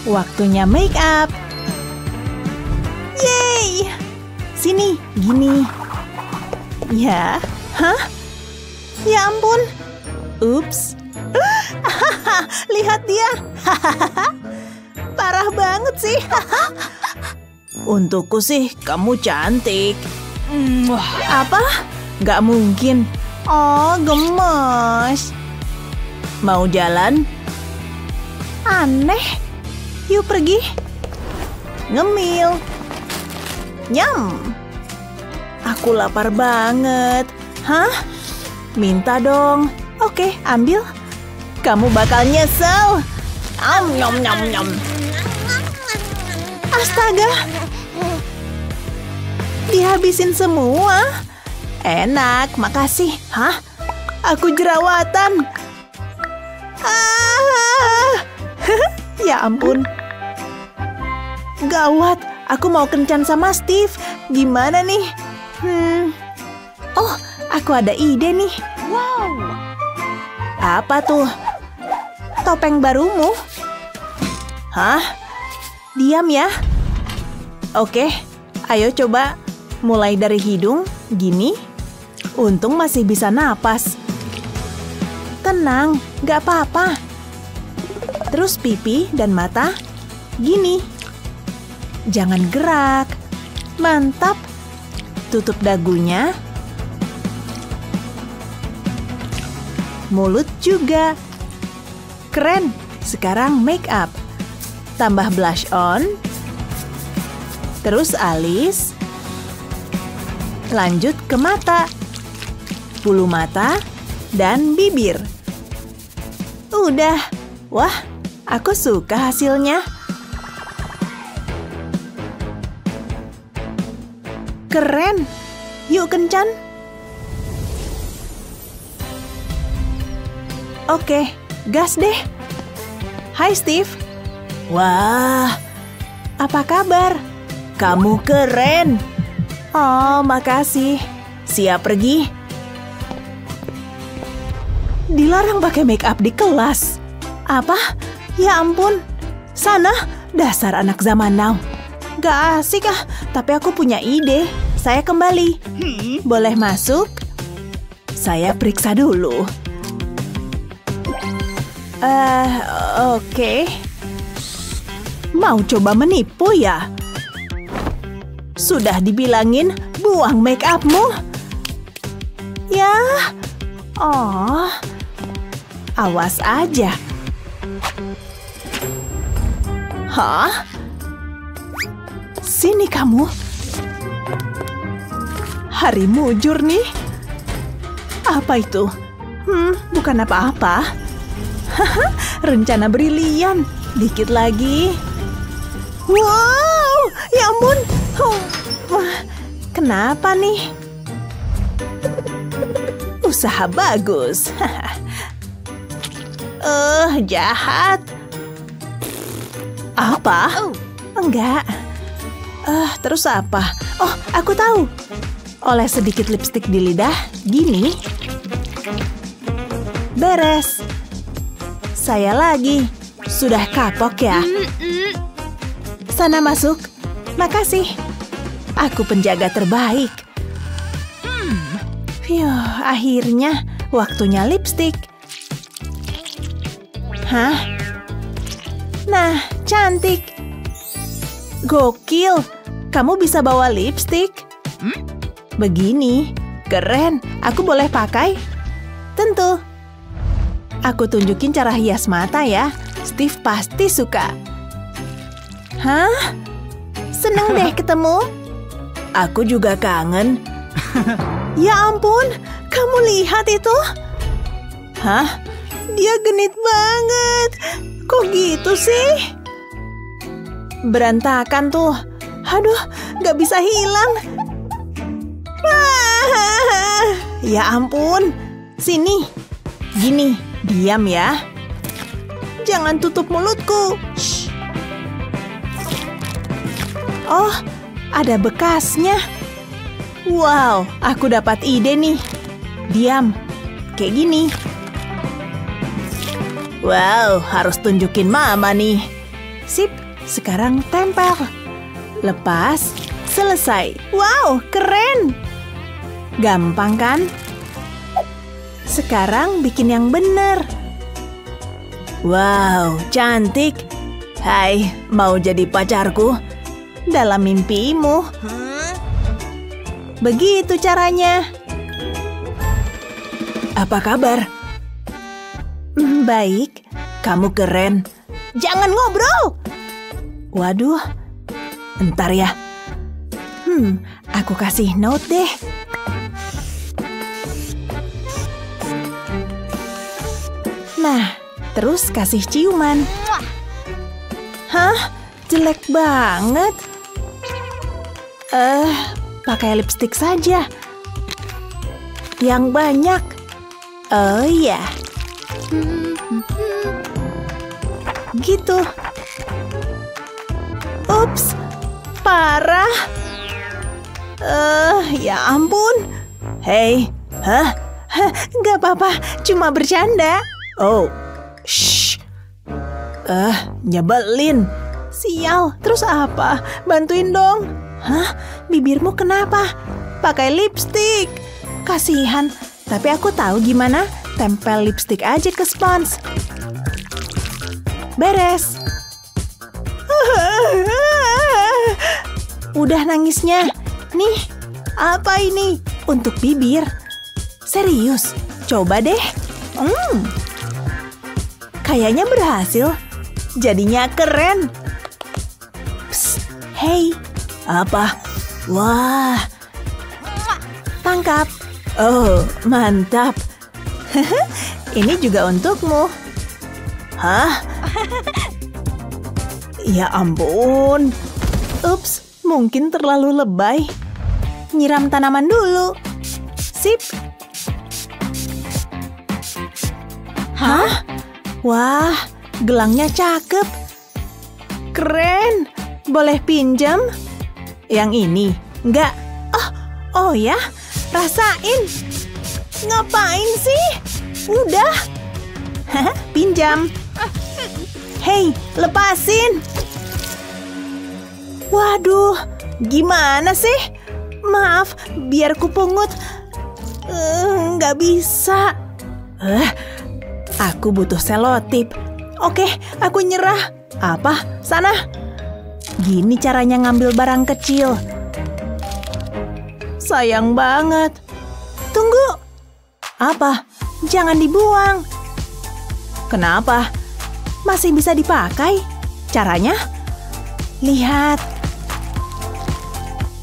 Waktunya make up. Yeay! Sini, gini. Ya, hah? Ya ampun. Ups. Lihat dia. Parah banget sih. Untukku sih, kamu cantik. Apa? Gak mungkin. Oh, gemes. Mau jalan? Aneh. Yuk pergi. Ngemil. Nyam. Aku lapar banget. Hah? Minta dong. Oke, ambil. Kamu bakal nyesel. Nyom nyom nyom. Astaga. Dihabisin semua. Enak, makasih. Hah? Aku jerawatan. Ya ampun. Gawat, aku mau kencan sama Steve. Gimana nih? Oh, aku ada ide nih. Wow. Apa tuh? Topeng barumu? Hah? Diam ya. Oke, ayo coba. Mulai dari hidung, gini. Untung masih bisa napas. Tenang, gak apa-apa. Terus pipi dan mata, gini. Jangan gerak. Mantap. Tutup dagunya. Mulut juga. Keren. Sekarang make up. Tambah blush on. Terus alis. Lanjut ke mata. Bulu mata dan bibir. Udah. Wah, aku suka hasilnya. Keren. Yuk kencan. Oke, gas deh. Hai Steve. Wah, apa kabar? Kamu keren. Oh, makasih. Siap pergi? Dilarang pakai make up di kelas. Apa? Ya ampun. Sana, dasar anak zaman now. Gak asik ah, tapi aku punya ide. Saya kembali. Boleh masuk? Saya periksa dulu. Oke. Mau coba menipu ya? Sudah dibilangin buang make upmu. Ya. Oh. Awas aja. Hah? Sini kamu. Hari mujur nih. Apa itu? Bukan apa-apa. Rencana brilian. Dikit lagi. Wow, ya ampun. Wah, kenapa nih? Usaha bagus. Jahat. Apa? Enggak. Terus apa? Oh, aku tahu. Oles sedikit lipstik di lidah, gini. Beres. Saya lagi. Sudah kapok ya? Sana masuk. Makasih. Aku penjaga terbaik. Akhirnya waktunya lipstik. Hah? Nah, cantik. Gokil. Kamu bisa bawa lipstik? Begini. Keren. Aku boleh pakai? Tentu. Aku tunjukin cara hias mata ya. Steve pasti suka. Hah? Seneng deh ketemu. Aku juga kangen. Ya ampun, kamu lihat itu? Hah? Dia genit banget. Kok gitu sih? Berantakan tuh. Aduh, gak bisa hilang. Ya ampun. Sini. Gini, diam ya. Jangan tutup mulutku. Shh. Oh, ada bekasnya. Wow, aku dapat ide nih. Diam. Kayak gini. Wow, harus tunjukin mama nih. Sip, sekarang tempel. Lepas, selesai. Wow, keren! Gampang kan? Sekarang bikin yang benar. Wow, cantik. Hai, mau jadi pacarku? Dalam mimpimu. Begitu caranya. Apa kabar? Baik, kamu keren. Jangan ngobrol. Waduh, entar ya. Aku kasih note deh. Nah, terus kasih ciuman. Hah? Jelek banget. Pakai lipstik saja. Yang banyak. Oh iya. Gitu. Ups, parah. Ya ampun. Hei, nggak apa-apa, cuma bercanda. Oh, shh. Nyebelin. Sial, terus apa? Bantuin dong. Hah? Bibirmu kenapa? Pakai lipstik. Kasihan, tapi aku tahu gimana. Tempel lipstik aja ke spons. Beres. Udah nangisnya. Nih, apa ini? Untuk bibir. Serius, coba deh. Kayaknya berhasil. Jadinya keren. Psst, hei. Apa? Wah. Tangkap. Oh, mantap. Ini juga untukmu. Hah? Ya ampun. Ups, mungkin terlalu lebay. Nyiram tanaman dulu. Sip. Hah? Wah, gelangnya cakep. Keren. Boleh pinjam? Yang ini? Enggak. Oh ya? Rasain. Ngapain sih? Udah. Pinjam. Hei, lepasin. Waduh, gimana sih? Maaf, biar ku pungut. Nggak bisa. Aku butuh selotip. Oke, aku nyerah. Apa? Sana. Gini caranya ngambil barang kecil. Sayang banget. Tunggu. Apa? Jangan dibuang. Kenapa? Masih bisa dipakai. Caranya? Lihat.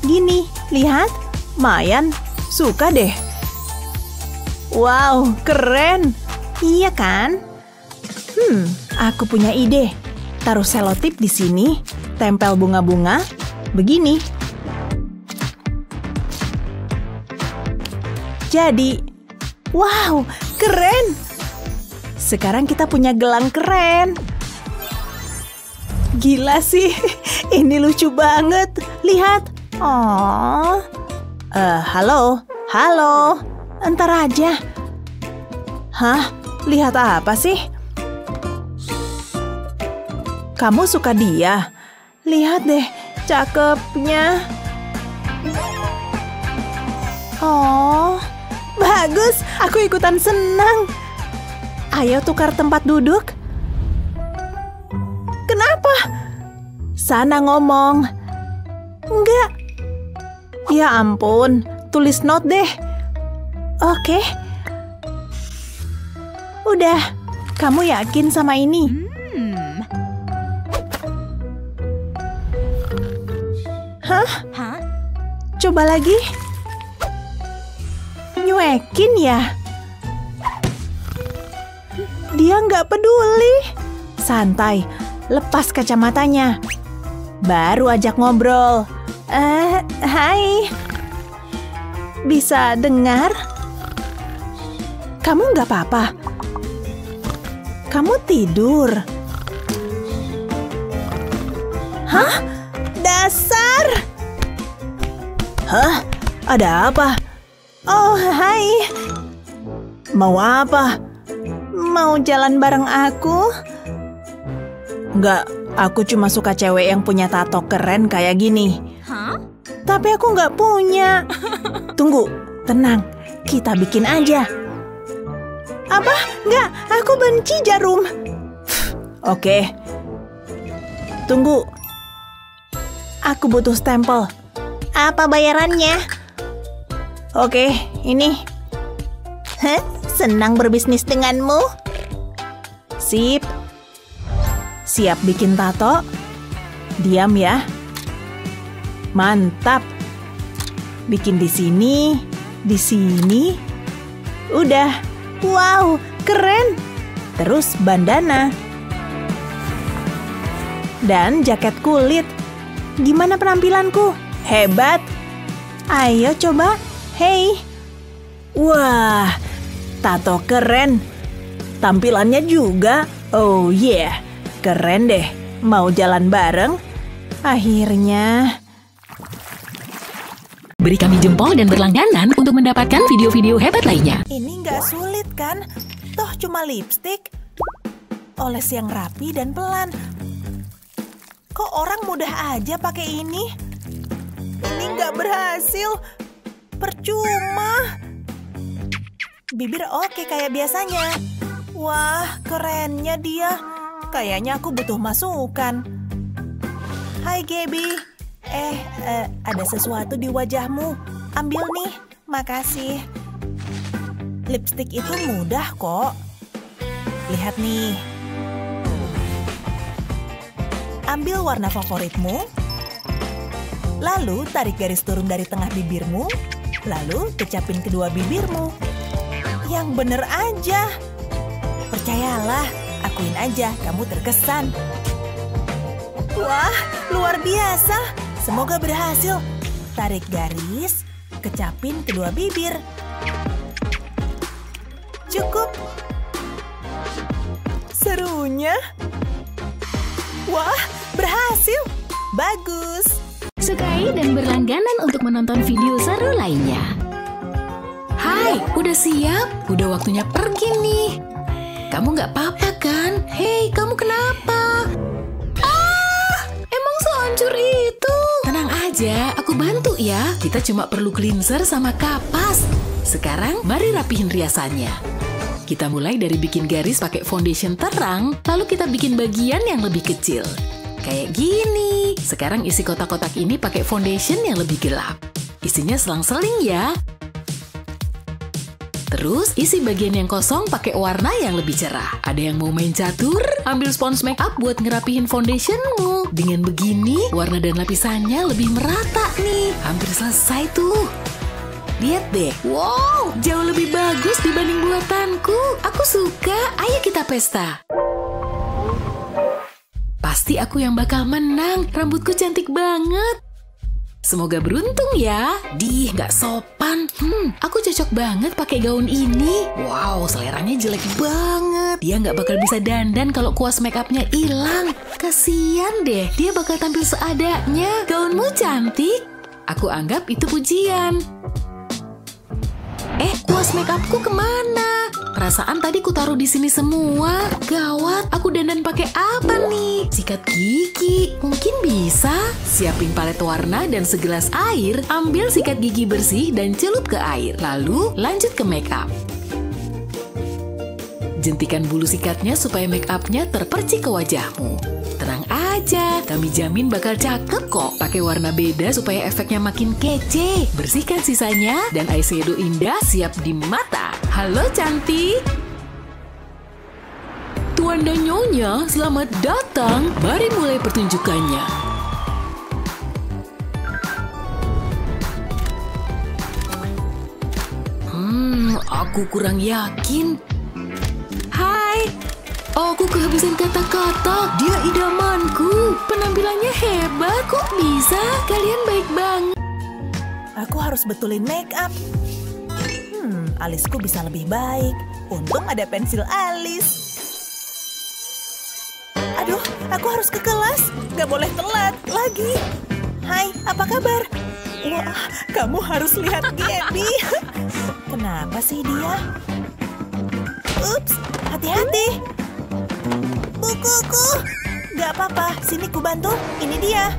Gini, lihat. Mayan, suka deh. Wow, keren. Iya kan? Aku punya ide. Taruh selotip di sini, tempel bunga-bunga, begini. Jadi, wow, keren. Sekarang kita punya gelang keren. Gila sih, ini lucu banget. Lihat. Oh, halo. Entar aja. Hah? Lihat apa sih? Kamu suka dia? Lihat deh, cakepnya. Oh, bagus. Aku ikutan senang. Ayo tukar tempat duduk. Kenapa? Sana ngomong. Enggak. Ya ampun, tulis note deh. Oke. Udah, kamu yakin sama ini? Hah? Coba lagi. Nyuekin ya? Dia nggak peduli. Santai, lepas kacamatanya. Baru ajak ngobrol. Hai. Bisa dengar? Kamu nggak apa-apa? Kamu tidur? Hah? Dasar! Hah? Ada apa? Oh, hai. Mau apa? Mau jalan bareng aku? Nggak Aku cuma suka cewek yang punya tato keren kayak gini. Tapi aku nggak punya. Tunggu, tenang. Kita bikin aja. Apa? Nggak, aku benci jarum. Oke. Tunggu. Aku butuh stempel. Apa bayarannya? Oke, ini. Senang berbisnis denganmu. Sip. Siap bikin tato? Diam ya. Mantap. Bikin di sini, di sini. Udah. Wow, keren. Terus bandana. Dan jaket kulit. Gimana penampilanku? Hebat. Ayo coba. Hei. Wah, tato keren. Tampilannya juga. Oh yeah. Keren deh, mau jalan bareng? Akhirnya. Beri kami jempol dan berlangganan untuk mendapatkan video-video hebat lainnya. Ini nggak sulit kan? Toh cuma lipstik. Oles yang rapi dan pelan. Kok orang mudah aja pakai ini? Ini nggak berhasil. Percuma. Bibir oke kayak biasanya. Wah, kerennya dia. Kayaknya aku butuh masukan. Hai Gaby. Ada sesuatu di wajahmu. Ambil nih, makasih. Lipstik itu mudah kok. Lihat nih. Ambil warna favoritmu. Lalu tarik garis turun dari tengah bibirmu. Lalu kecapin kedua bibirmu. Yang bener aja. Percayalah. Akuin aja, kamu terkesan. Wah, luar biasa. Semoga berhasil. Tarik garis, kecapin kedua bibir. Cukup. Serunya. Wah, berhasil. Bagus. Sukai dan berlangganan untuk menonton video seru lainnya. Hai, udah siap? Udah waktunya pergi nih. Kamu nggak apa-apa kan? Hei, kamu kenapa? Emang sehancur itu? Tenang aja, aku bantu ya. Kita cuma perlu cleanser sama kapas. Sekarang, mari rapihin riasannya. Kita mulai dari bikin garis pakai foundation terang, lalu kita bikin bagian yang lebih kecil. Kayak gini. Sekarang isi kotak-kotak ini pakai foundation yang lebih gelap. Isinya selang-seling ya. Terus, isi bagian yang kosong pakai warna yang lebih cerah. Ada yang mau main catur? Ambil spons makeup buat ngerapihin foundationmu. Dengan begini, warna dan lapisannya lebih merata nih. Hampir selesai tuh. Lihat deh. Wow, jauh lebih bagus dibanding buatanku. Aku suka. Ayo kita pesta. Pasti aku yang bakal menang. Rambutku cantik banget. Semoga beruntung ya. Dih, nggak sopan. Aku cocok banget pakai gaun ini. Wow, seleranya jelek banget. Dia nggak bakal bisa dandan kalau kuas makeupnya hilang. Kasian deh, dia bakal tampil seadanya. Gaunmu cantik. Aku anggap itu pujian. Kuas makeupku kemana? Perasaan tadi ku taruh di sini semua. Gawat, aku dandan pakai apa nih? Sikat gigi, mungkin bisa. Siapin palet warna dan segelas air. Ambil sikat gigi bersih dan celup ke air. Lalu lanjut ke makeup. Jentikan bulu sikatnya supaya makeupnya terpercik ke wajahmu. Tenang aja, kami jamin bakal cakep kok. Pakai warna beda supaya efeknya makin kece. Bersihkan sisanya dan eyeshadow indah siap di mata. Halo cantik. Tuan dan Nyonya, selamat datang. Mari mulai pertunjukannya. Aku kurang yakin. Hai. Aku kehabisan kata-kata. Dia idamanku. Penampilannya hebat. Kok bisa? Kalian baik banget. Aku harus betulin make up. Alisku bisa lebih baik. Untung ada pensil alis. Aduh, aku harus ke kelas. Gak boleh telat lagi. Hai, apa kabar? Wah, kamu harus lihat Gaby. Kenapa sih dia? Ups, hati-hati. Bukuku, Gak apa-apa, sini ku bantu. Ini dia.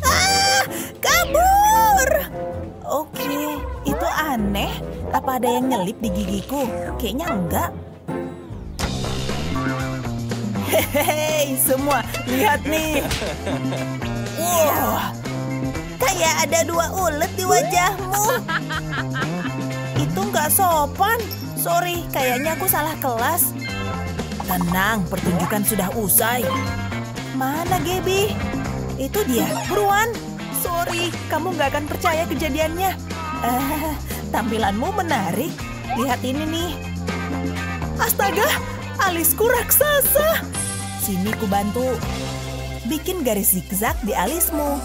Ah, kabur! Oke, itu aneh. Apa ada yang nyelip di gigiku? Kayaknya enggak. Hehehe, semua lihat nih. Wow, kayak ada 2 ulet di wajahmu. Itu nggak sopan. Sorry, kayaknya aku salah kelas. Tenang, pertunjukan sudah usai. Mana Gaby? Itu dia, buruan. Sorry, kamu nggak akan percaya kejadiannya. Tampilanmu menarik. Lihat ini nih. Astaga, alisku raksasa. Sini ku bantu. Bikin garis zigzag di alismu.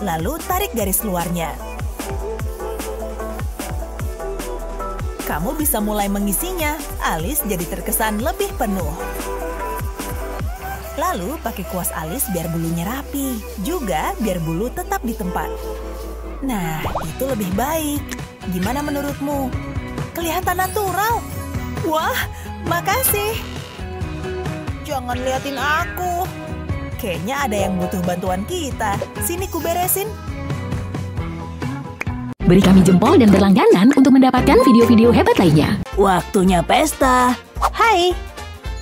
Lalu tarik garis luarnya. Kamu bisa mulai mengisinya. Alis jadi terkesan lebih penuh. Lalu pakai kuas alis biar bulunya rapi. Juga biar bulu tetap di tempat. Nah, itu lebih baik. Gimana menurutmu? Kelihatan natural. Wah, makasih. Jangan liatin aku. Kayaknya ada yang butuh bantuan kita. Sini ku beresin. Beri kami jempol dan berlangganan untuk mendapatkan video-video hebat lainnya. Waktunya pesta. Hai,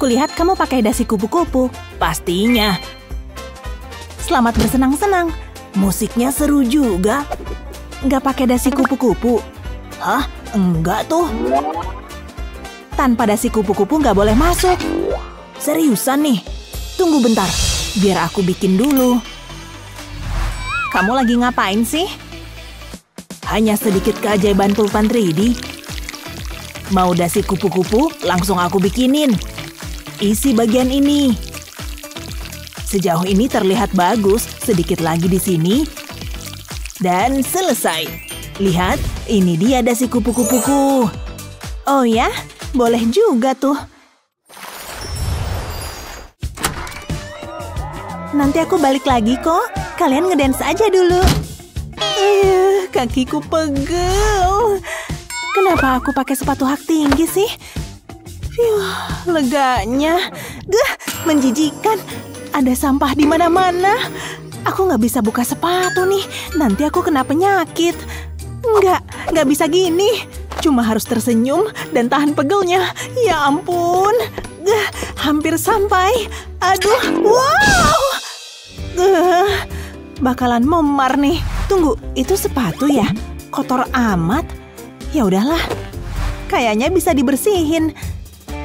kulihat kamu pakai dasi kupu-kupu. Pastinya. Selamat bersenang-senang. Musiknya seru juga. Nggak pakai dasi kupu-kupu? Hah? Enggak tuh. Tanpa dasi kupu-kupu nggak boleh masuk. Seriusan nih? Tunggu bentar, biar aku bikin dulu. Kamu lagi ngapain sih? Hanya sedikit keajaiban pulpen 3D. Mau dasi kupu-kupu? Langsung aku bikinin. Isi bagian ini. Sejauh ini terlihat bagus. Sedikit lagi di sini. Dan selesai. Lihat, ini dia dasi kupu-kupuku. Oh ya? Boleh juga tuh. Nanti aku balik lagi kok. Kalian ngedance aja dulu. Kakiku pegel. Kenapa aku pakai sepatu hak tinggi sih? Leganya. Menjijikan. Ada sampah di mana-mana. Aku nggak bisa buka sepatu nih. Nanti aku kena penyakit. Nggak bisa gini. Cuma harus tersenyum dan tahan pegelnya. Ya ampun. Hampir sampai. Aduh, wow. Bakalan memar nih. Tunggu, itu sepatu ya? Kotor amat. Ya udahlah. Kayaknya bisa dibersihin.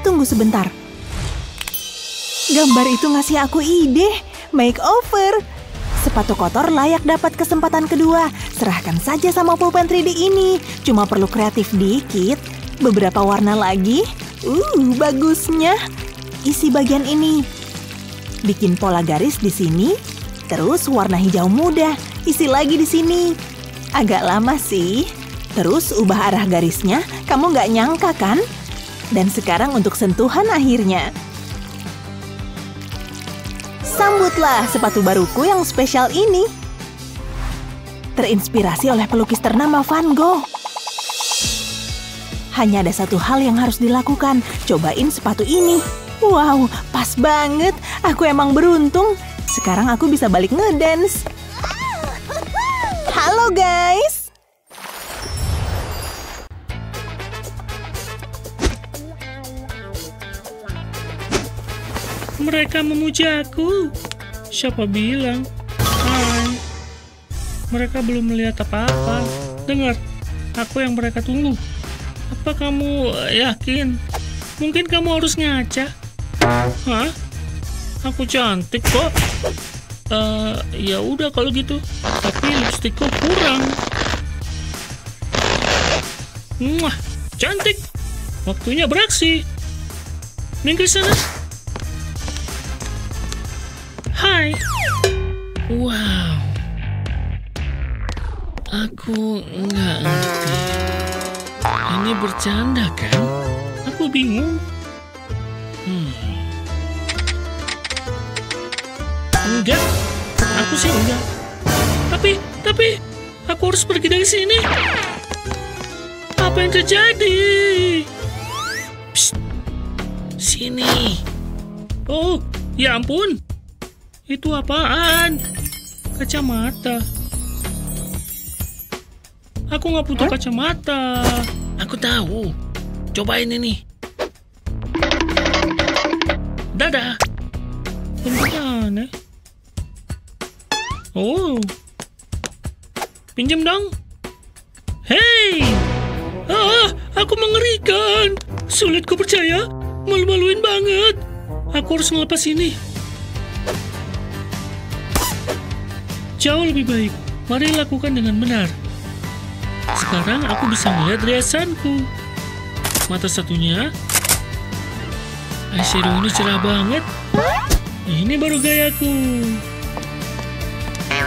Tunggu sebentar. Gambar itu ngasih aku ide. Makeover. Sepatu kotor layak dapat kesempatan kedua. Serahkan saja sama pulpen 3D ini. Cuma perlu kreatif dikit. Beberapa warna lagi. Bagusnya. Isi bagian ini. Bikin pola garis di sini. Terus warna hijau muda. Isi lagi di sini. Agak lama sih. Terus ubah arah garisnya. Kamu nggak nyangka kan? Dan sekarang untuk sentuhan akhirnya. Sambutlah sepatu baruku yang spesial ini. Terinspirasi oleh pelukis ternama Van Gogh. Hanya ada satu hal yang harus dilakukan. Cobain sepatu ini. Wow, pas banget. Aku emang beruntung. Sekarang aku bisa balik ngedance. Halo guys. Mereka memujaku. Siapa bilang? Hai. Mereka belum melihat apa-apa. Dengar, aku yang mereka tunggu. Apa kamu yakin? Mungkin kamu harus ngaca. Hah? Aku cantik kok. Ya udah kalau gitu. Tapi lipstikku kurang. Muah, cantik. Waktunya beraksi. Minggir sana. Hai. Wow. Aku nggak ngerti. Ini bercanda kan? Aku bingung. Enggak. Aku sih enggak. Tapi aku harus pergi dari sini. Apa yang terjadi? Psst. Sini. Oh, ya ampun. Itu apaan? Kacamata. Aku nggak butuh kacamata. Aku tahu. Cobain ini. Dadah. Bentuknya aneh. Oh. Pinjam dong. Hei. Aku mengerikan. Sulit ku percaya. Malu-maluin banget. Aku harus ngelepas ini. Jauh lebih baik. Mari lakukan dengan benar. Sekarang aku bisa melihat riasanku. Mata satunya. Eyeshadow ini cerah banget. Ini baru gayaku.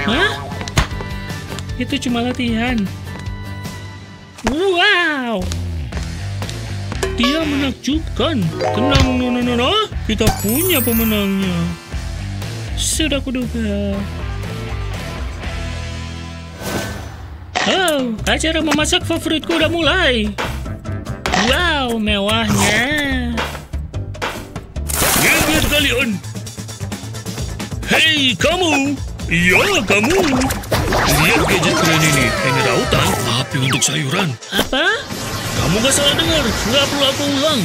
Hah? Itu cuma latihan. Wow. Dia menakjubkan. Tenang, Nona. Kita punya pemenangnya. Sudah kuduga. Oh, acara memasak favoritku udah mulai. Wow, mewahnya. Lihat kalian. Hei, kamu. Iya, kamu. Lihat gadget keren ini. Ini rautan, tapi untuk sayuran. Apa? Kamu gak salah dengar. Nggak perlu aku ulang.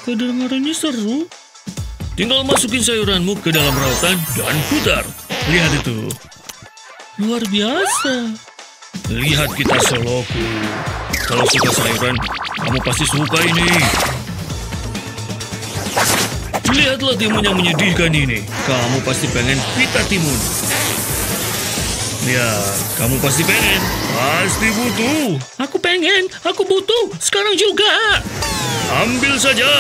Kedengarannya seru. Tinggal masukin sayuranmu ke dalam rautan dan putar. Lihat itu. Luar biasa. Lihat kita soloku. Kalau suka sayuran, kamu pasti suka ini. Lihatlah timun yang menyedihkan ini. Kamu pasti pengen pita timun. Ya, kamu pasti pengen. Pasti butuh. Aku pengen. Aku butuh. Sekarang juga. Ambil saja.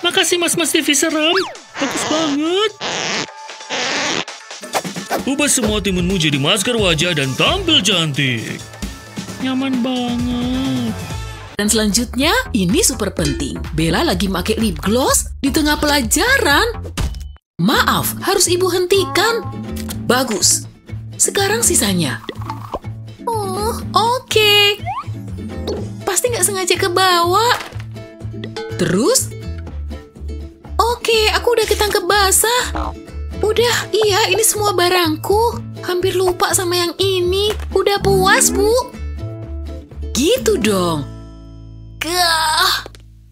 Makasih Mas TV seram. Bagus banget. Ubah semua timunmu jadi masker wajah dan tampil cantik. Nyaman banget. Dan selanjutnya, ini super penting. Bella lagi pakai lip gloss di tengah pelajaran. Maaf, harus ibu hentikan. Bagus. Sekarang sisanya. Oh, oke. Pasti nggak sengaja ke bawah. Terus? Oke, aku udah ketangkep basah. Udah, iya, ini semua barangku. Hampir lupa sama yang ini. Udah puas, Bu? Gitu dong. Gah.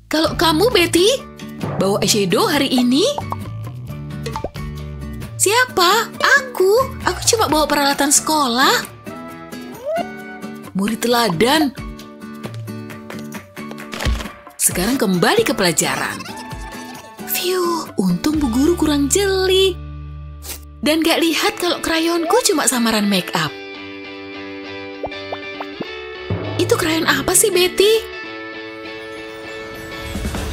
Kalau kamu, Betty, bawa eyeshadow hari ini? Siapa? Aku cuma bawa peralatan sekolah. Murid teladan. Sekarang kembali ke pelajaran. Phew, untung Bu Guru kurang jeli. Dan gak lihat kalau krayonku cuma samaran make up. Itu krayon apa sih, Betty?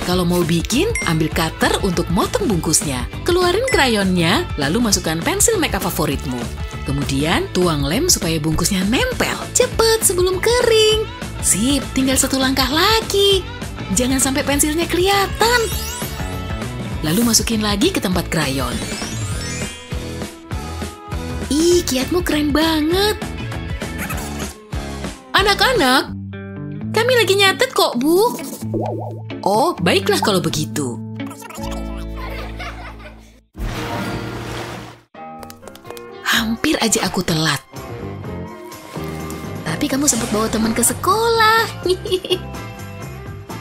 Kalau mau bikin, ambil cutter untuk motong bungkusnya. Keluarin krayonnya, lalu masukkan pensil make up favoritmu. Kemudian, tuang lem supaya bungkusnya nempel. Cepet sebelum kering. Sip, tinggal satu langkah lagi. Jangan sampai pensilnya kelihatan. Lalu masukin lagi ke tempat krayon. Ih, kiatmu keren banget. Anak-anak, kami lagi nyatet kok, Bu. Oh, baiklah kalau begitu. Hampir aja aku telat. Tapi kamu sempat bawa teman ke sekolah.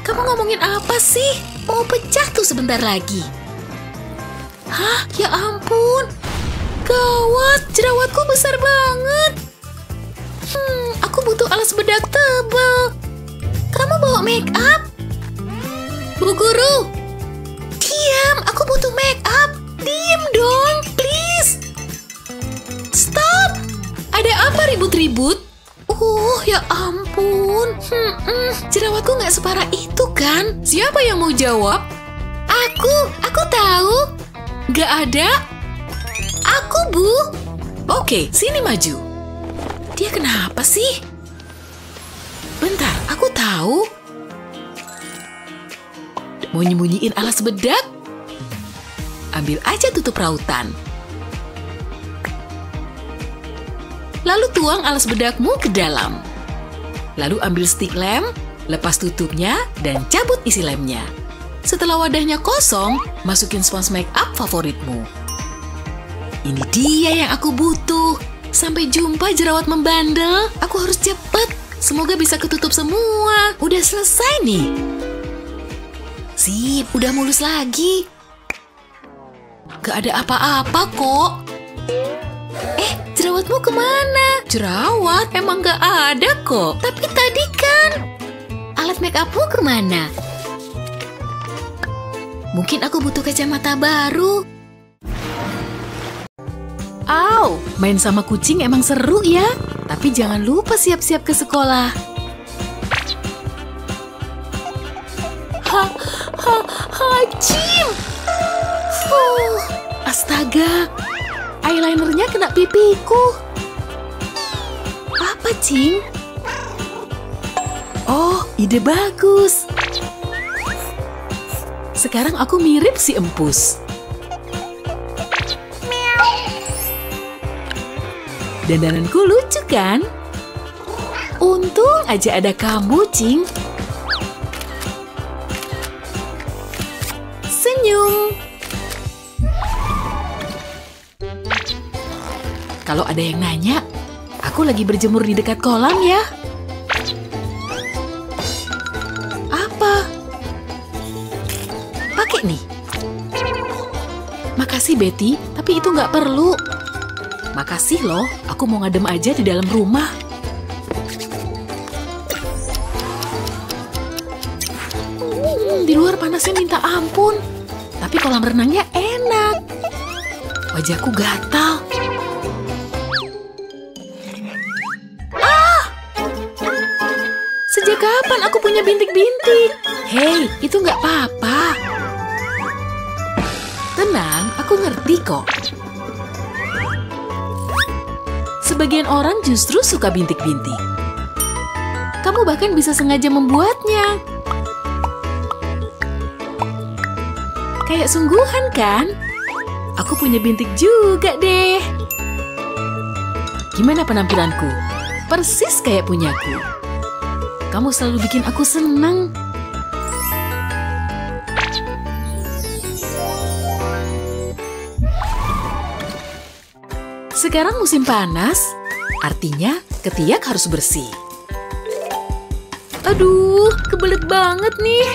Kamu ngomongin apa sih? Mau pecah tuh sebentar lagi. Hah? Ya ampun. Gawat, jerawatku besar banget. Aku butuh alas bedak tebal. Kamu bawa make up? Bu Guru, diam, aku butuh make up. Diam dong, please. Stop. Ada apa ribut-ribut? Ya ampun. Jerawatku nggak separah itu kan? Siapa yang mau jawab? Aku tahu. Nggak ada? Aku, Bu. Oke, sini maju. Dia kenapa sih? Bentar, aku tahu. Mau nyembunyiin alas bedak? Ambil aja tutup rautan. Lalu tuang alas bedakmu ke dalam. Lalu ambil stik lem, lepas tutupnya, dan cabut isi lemnya. Setelah wadahnya kosong, masukin spons make up favoritmu. Ini dia yang aku butuh. Sampai jumpa jerawat membandel. Aku harus cepet. Semoga bisa ketutup semua. Udah selesai nih. Sip, udah mulus lagi. Gak ada apa-apa kok. Jerawatmu kemana? Jerawat emang gak ada kok. Tapi tadi kan. Alat make upmu kemana? Mungkin aku butuh kacamata baru. Au, main sama kucing emang seru ya. Tapi jangan lupa siap-siap ke sekolah. Hacim! Astaga, eyelinernya kena pipiku. Apa, Cing? Oh, ide bagus. Sekarang aku mirip si empus. Dandananku lucu kan? Untung aja ada kamu, Cing. Senyum. Kalau ada yang nanya, aku lagi berjemur di dekat kolam ya. Apa? Pakai nih. Makasih Betty, tapi itu nggak perlu. Makasih loh, aku mau ngadem aja di dalam rumah. Di luar panasnya minta ampun. Tapi kolam renangnya enak. Wajahku gatal. Sejak kapan aku punya bintik-bintik? Hei, itu nggak apa-apa. Tenang, aku ngerti kok. Sebagian orang justru suka bintik-bintik. Kamu bahkan bisa sengaja membuatnya. Kayak sungguhan kan? Aku punya bintik juga deh. Gimana penampilanku? Persis kayak punyaku. Kamu selalu bikin aku senang. Sekarang musim panas, artinya ketiak harus bersih. Aduh, kebelet banget nih.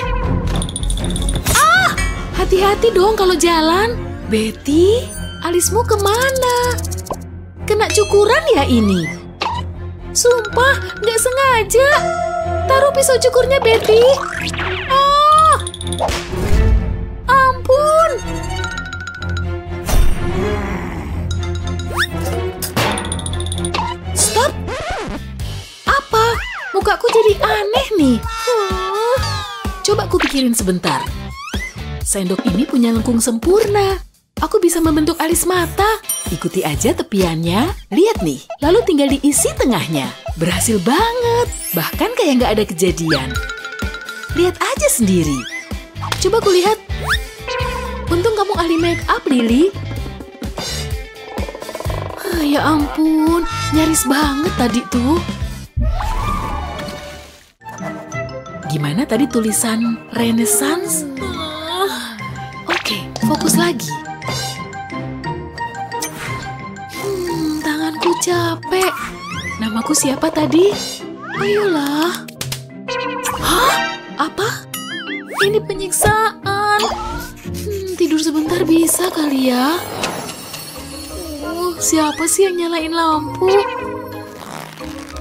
Hati-hati dong kalau jalan. Betty, alismu kemana? Kena cukuran ya ini? Sumpah, nggak sengaja. Taruh pisau cukurnya, Betty. Ampun. Stop. Apa? Mukaku jadi aneh nih. Coba aku pikirin sebentar. Sendok ini punya lengkung sempurna. Aku bisa membentuk alis mata. Ikuti aja tepiannya. Lihat nih, lalu tinggal diisi tengahnya. Berhasil banget. Bahkan kayak nggak ada kejadian. Lihat aja sendiri. Coba aku lihat. Untung kamu ahli make up, Lily. Ya ampun, nyaris banget tadi tuh. Gimana tadi tulisan Renaissance? Oke, fokus lagi. Tanganku capek. Namaku siapa tadi? Ayolah. Hah? Apa? Ini penyiksaan. Tidur sebentar bisa kali ya? Siapa sih yang nyalain lampu?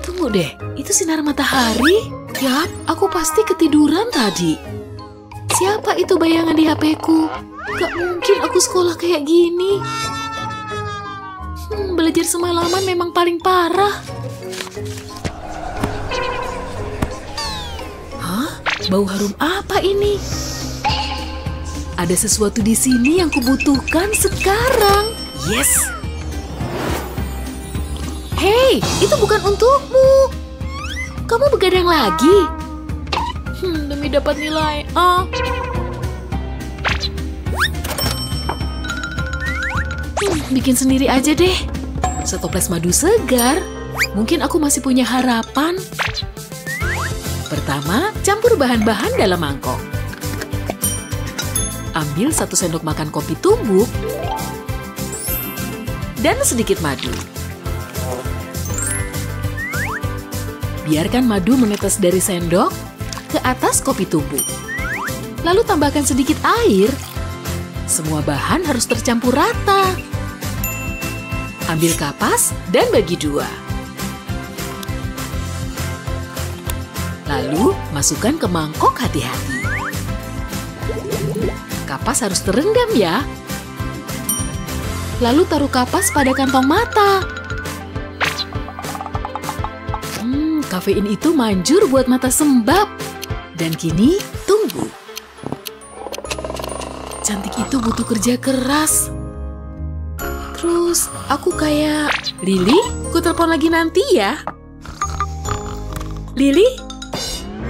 Tunggu deh, itu sinar matahari? Yap, aku pasti ketiduran tadi. Siapa itu bayangan di HP-ku? Gak mungkin aku sekolah kayak gini. Belajar semalaman memang paling parah. Hah? Bau harum apa ini? Ada sesuatu di sini yang kubutuhkan sekarang. Yes! Hei, itu bukan untukmu. Kamu begadang lagi? Demi dapat nilai A. Bikin sendiri aja deh. Setoples madu segar. Mungkin aku masih punya harapan. Pertama, campur bahan-bahan dalam mangkok. Ambil 1 sendok makan kopi tumbuk dan sedikit madu. Biarkan madu menetes dari sendok ke atas kopi tumbuk. Lalu tambahkan sedikit air. Semua bahan harus tercampur rata. Ambil kapas dan bagi 2. Lalu masukkan ke mangkok hati-hati. Kapas harus terendam ya. Lalu taruh kapas pada kantong mata. Kafein itu manjur buat mata sembab. Dan kini tunggu. Cantik itu butuh kerja keras. Terus aku kayak... Lily, ku telepon lagi nanti ya. Lily,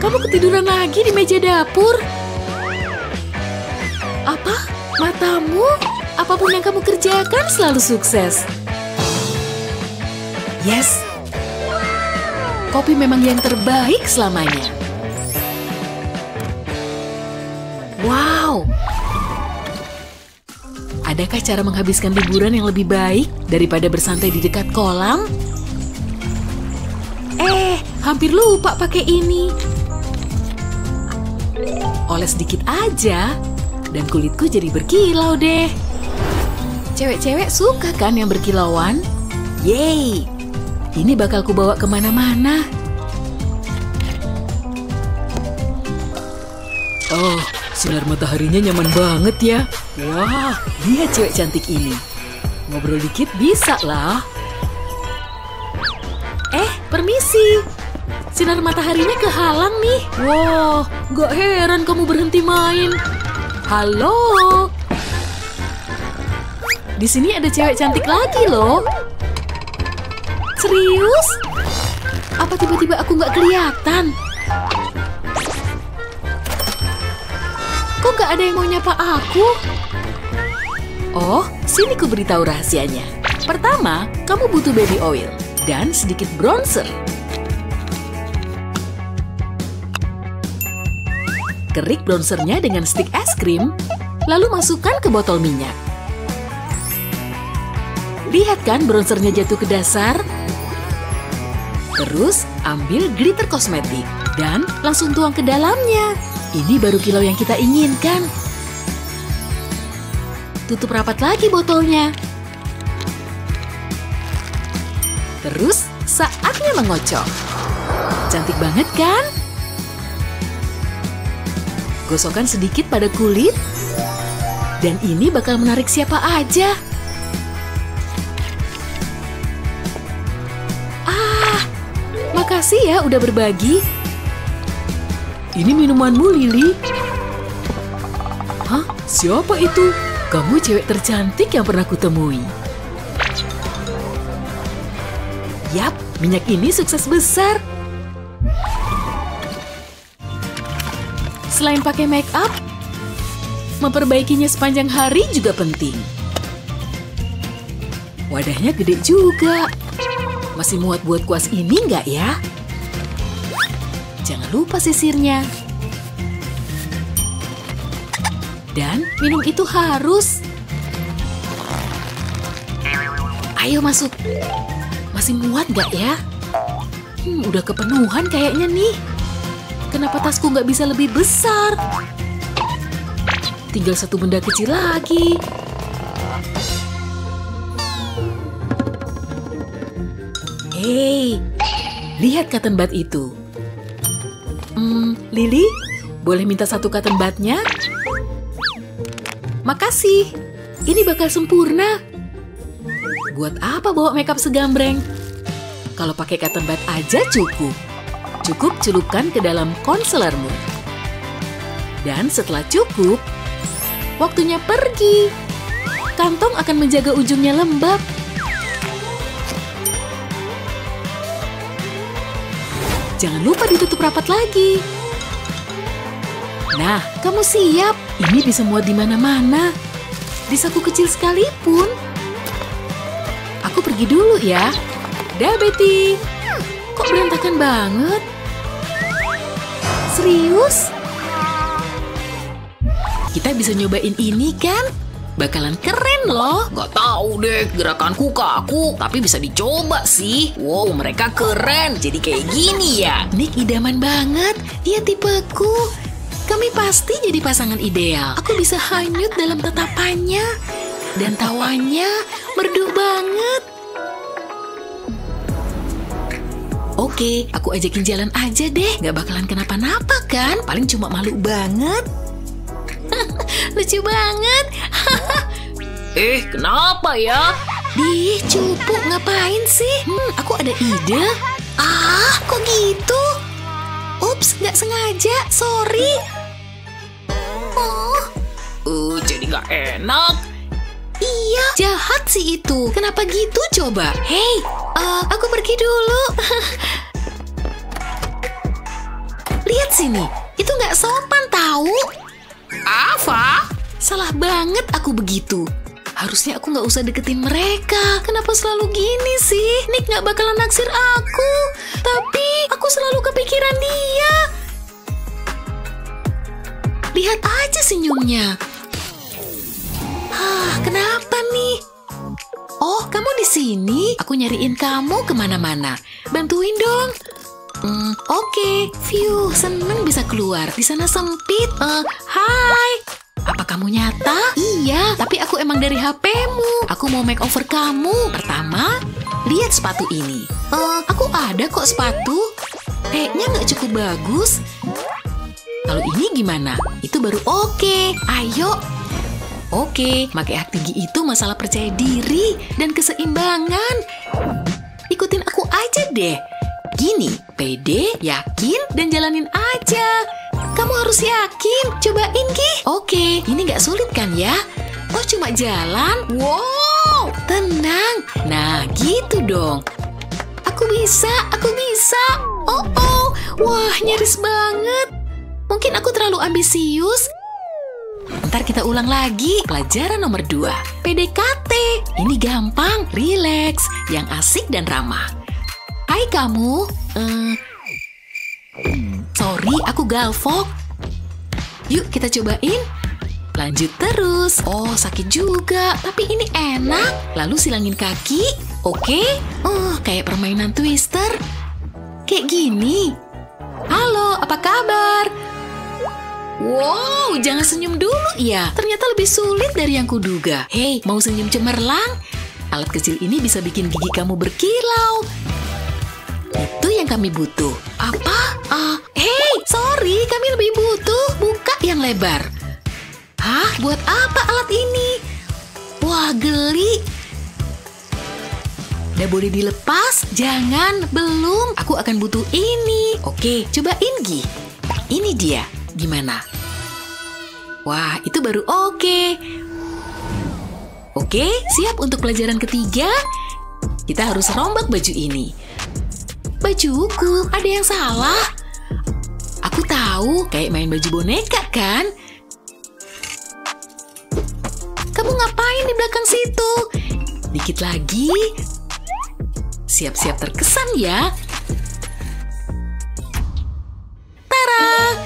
kamu ketiduran lagi di meja dapur. Apa? Matamu? Apapun yang kamu kerjakan selalu sukses. Yes. Kopi memang yang terbaik selamanya. Wow. Adakah cara menghabiskan liburan yang lebih baik daripada bersantai di dekat kolam? Hampir lupa pakai ini. Oles sedikit aja, dan kulitku jadi berkilau deh. Cewek-cewek suka kan yang berkilauan? Yeay! Ini bakal kubawa kemana-mana. Oh, sinar mataharinya nyaman banget ya. Wah, lihat cewek cantik ini. Ngobrol dikit bisa lah. Permisi. Sinar mataharinya kehalang nih. Wah, gak heran kamu berhenti main. Halo. Di sini ada cewek cantik lagi loh. Serius? Apa tiba-tiba aku nggak kelihatan? Kok nggak ada yang mau nyapa aku? Oh, sini ku beritahu rahasianya. Pertama, kamu butuh baby oil dan sedikit bronzer. Kerik bronzernya dengan stik es krim, lalu masukkan ke botol minyak. Lihat kan bronzernya jatuh ke dasar? Terus ambil glitter kosmetik dan langsung tuang ke dalamnya. Ini baru kilau yang kita inginkan. Tutup rapat lagi botolnya. Terus saatnya mengocok. Cantik banget kan? Gosokkan sedikit pada kulit. Dan ini bakal menarik siapa aja. Makasih ya udah berbagi. Ini minumanmu, Lily. Hah? Siapa itu? Kamu cewek tercantik yang pernah kutemui. Yap, minyak ini sukses besar. Selain pakai make up, memperbaikinya sepanjang hari juga penting. Wadahnya gede juga. Masih muat buat kuas ini nggak ya? Jangan lupa sisirnya. Dan minum itu harus. Ayo masuk. Masih muat nggak ya? Udah kepenuhan kayaknya nih. Kenapa tasku nggak bisa lebih besar? Tinggal satu benda kecil lagi. Hei, lihat cotton bud itu. Lily, boleh minta satu cotton budnya? Makasih, ini bakal sempurna. Buat apa bawa makeup segambreng? Kalau pakai cotton bud aja cukup. Cukup celupkan ke dalam concealermu. Dan setelah cukup, waktunya pergi. Kantong akan menjaga ujungnya lembab. Jangan lupa ditutup rapat lagi. Nah, kamu siap. Ini bisa muat di mana-mana. Di saku kecil sekalipun. Aku pergi dulu ya. Dah, Betty. Kok berantakan banget? Serius? Kita bisa nyobain ini kan? Bakalan keren loh. Gak tahu deh, gerakanku kaku, tapi bisa dicoba sih. Wow, mereka keren. Jadi kayak gini ya. Nick idaman banget. Dia tipeku. Kami pasti jadi pasangan ideal. Aku bisa hanyut dalam tatapannya. Dan tawanya merdu banget. Oke, aku ajakin jalan aja deh. Gak bakalan kenapa-napa kan? Paling cuma malu banget. Lucu banget. Kenapa ya? Dih, cupu ngapain sih? Aku ada ide. Kok gitu? Ups, gak sengaja. Sorry. Jadi gak enak. Iya, jahat sih itu. Kenapa gitu coba? Hei, aku pergi dulu. Lihat sini, itu nggak sopan tahu. Apa? Salah banget aku begitu. Harusnya aku nggak usah deketin mereka. Kenapa selalu gini sih? Nick nggak bakalan naksir aku. Tapi aku selalu kepikiran dia. Lihat aja senyumnya. Kenapa nih? Oh, kamu di sini? Aku nyariin kamu kemana-mana. Bantuin dong. Oke. Phew, seneng bisa keluar. Di sana sempit. Hai. Apa kamu nyata? Iya, tapi aku emang dari HP-mu. Aku mau makeover kamu. Pertama, lihat sepatu ini. Aku ada kok sepatu. Kayaknya nggak cukup bagus. Kalau ini gimana? Itu baru oke. Ayo. Oke, pakai hak tinggi itu masalah percaya diri dan keseimbangan. Ikutin aku aja deh. Gini, pede, yakin, dan jalanin aja. Kamu harus yakin. Cobain, Ki. Oke, ini nggak sulit kan ya? Oh, cuma jalan. Wow, tenang. Nah, gitu dong. Aku bisa, aku bisa. Oh, wah, nyaris banget. Mungkin aku terlalu ambisius. Ntar kita ulang lagi. Pelajaran nomor 2. PDKT. Ini gampang, rileks, yang asik dan ramah. Hai kamu. Sorry, aku galvok. Yuk kita cobain. Lanjut terus. Oh, sakit juga. Tapi ini enak. Lalu silangin kaki. Oke. Kayak permainan twister. Kayak gini. Halo, apa kabar? Wow, jangan senyum dulu ya. Ternyata lebih sulit dari yang kuduga. Hei, mau senyum cemerlang? Alat kecil ini bisa bikin gigi kamu berkilau. Itu yang kami butuh. Apa? Hei, sorry, kami lebih butuh. Buka yang lebar. Hah? Buat apa alat ini? Wah, geli. Udah boleh dilepas? Jangan, belum. Aku akan butuh ini. Oke, cobain, Gi. Ini dia. Gimana? Wah, itu baru oke. Oke, siap untuk pelajaran ketiga? Kita harus rombak baju ini. Bajuku, ada yang salah? Aku tahu, kayak main baju boneka kan? Kamu ngapain di belakang situ? Dikit lagi. Siap-siap terkesan ya. Tara!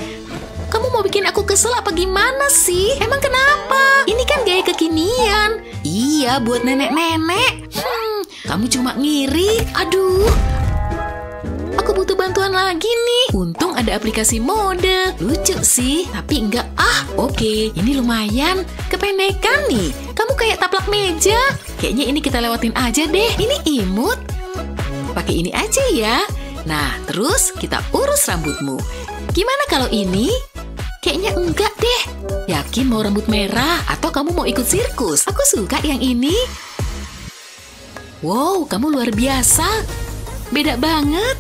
Kamu mau bikin aku kesel apa gimana sih? Emang kenapa? Ini kan gaya kekinian. Iya, buat nenek-nenek. Kamu cuma ngiri. Aduh. Aku butuh bantuan lagi nih. Untung ada aplikasi mode. Lucu sih, tapi enggak. Oke. Ini lumayan. Kependekan nih. Kamu kayak taplak meja. Kayaknya ini kita lewatin aja deh. Ini imut. Pakai ini aja ya. Nah, terus kita urus rambutmu. Gimana kalau ini? Kayaknya enggak deh. Yakin mau rambut merah atau kamu mau ikut sirkus? Aku suka yang ini. Wow, kamu luar biasa. Beda banget.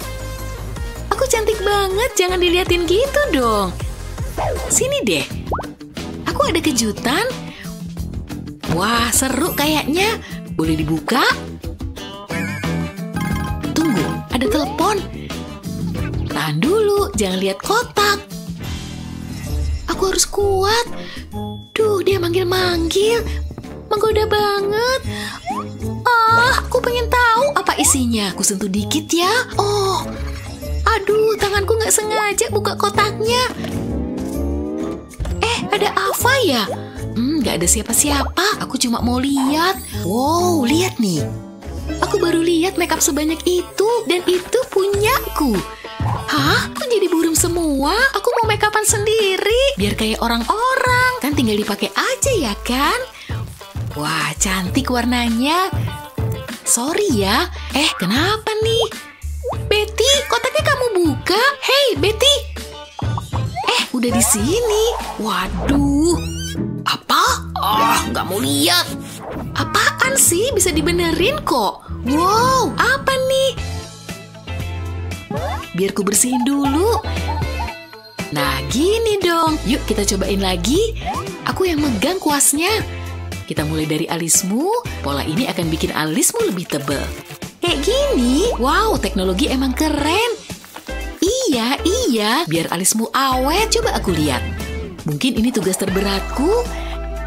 Aku cantik banget, jangan diliatin gitu dong. Sini deh. Aku ada kejutan. Wah, seru kayaknya. Boleh dibuka? Tunggu, ada telepon. Tahan dulu, jangan lihat kotak. Aku harus kuat. Duh, dia manggil-manggil. Menggoda banget. Aku pengen tahu apa isinya. Aku sentuh dikit ya. Oh, aduh, tanganku nggak sengaja buka kotaknya. Ada Ava ya? Nggak ada siapa-siapa. Aku cuma mau lihat. Wow, lihat nih. Aku baru lihat makeup sebanyak itu. Dan itu punyaku. Hah? Kok jadi burem semua? Aku mau makeupan sendiri. Biar kayak orang-orang. Kan tinggal dipakai aja ya kan? Wah, cantik warnanya. Sorry ya. Kenapa nih? Betty, kotaknya kamu buka. Hey, Betty. Udah di sini. Waduh. Apa? Nggak mau lihat. Apaan sih? Bisa dibenerin kok. Wow, apa nih? Biar ku bersihin dulu. Nah, gini dong. Yuk kita cobain lagi. Aku yang megang kuasnya. Kita mulai dari alismu. Pola ini akan bikin alismu lebih tebal. Kayak gini. Wow, teknologi emang keren. Iya. Biar alismu awet. Coba aku lihat. Mungkin ini tugas terberatku.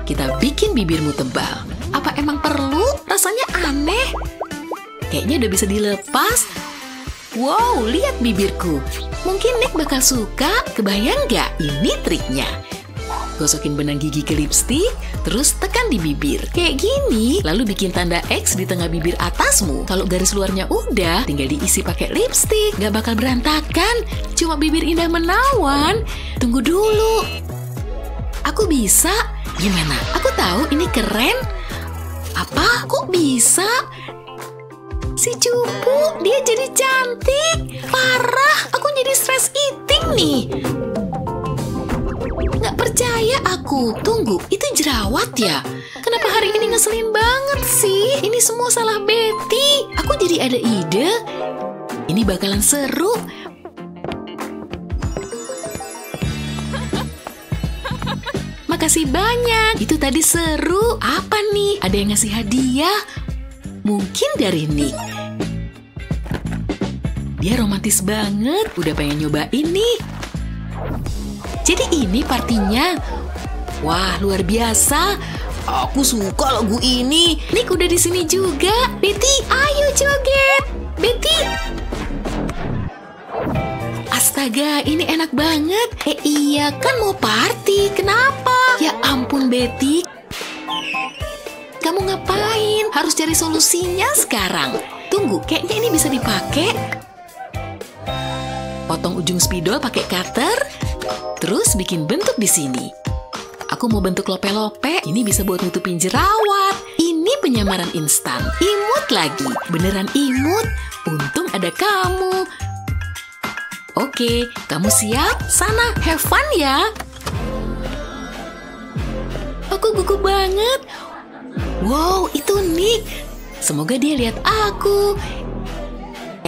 Kita bikin bibirmu tebal. Apa emang perlu? Rasanya aneh. Kayaknya udah bisa dilepas. Wow, lihat bibirku. Mungkin Nick bakal suka. Kebayang nggak? Ini triknya. Gosokin benang gigi ke lipstik, terus tekan di bibir. Kayak gini, lalu bikin tanda X di tengah bibir atasmu. Kalau garis luarnya udah, tinggal diisi pakai lipstik. Gak bakal berantakan. Cuma bibir indah menawan. Tunggu dulu. Aku bisa. Gimana? Aku tahu ini keren. Apa? Kok bisa? Si cupu, dia jadi cantik. Parah, aku jadi stress eating nih. Nggak percaya aku. Tunggu, itu jerawat ya? Kenapa hari ini ngeselin banget sih? Ini semua salah Betty. Aku jadi ada ide. Ini bakalan seru. Makasih banyak. Itu tadi seru. Apa nih? Ada yang ngasih hadiah? Mungkin dari Nick. Dia romantis banget. Udah pengen nyobain nih. Jadi ini partinya. Wah, luar biasa. Aku suka lagu ini. Nick udah di sini juga. Betty, ayo joget. Betty. Astaga, ini enak banget. Iya kan mau party. Kenapa? Ya ampun, Betty. Kamu ngapain? Harus cari solusinya sekarang. Tunggu, kayaknya ini bisa dipakai. Potong ujung spidol pakai cutter. Terus bikin bentuk di sini. Aku mau bentuk lope-lope. Ini bisa buat nutupin jerawat. Ini penyamaran instan. Imut lagi. Beneran imut. Untung ada kamu. Oke, kamu siap? Sana, have fun ya. Aku gugup banget. Wow, itu Nick. Semoga dia lihat aku.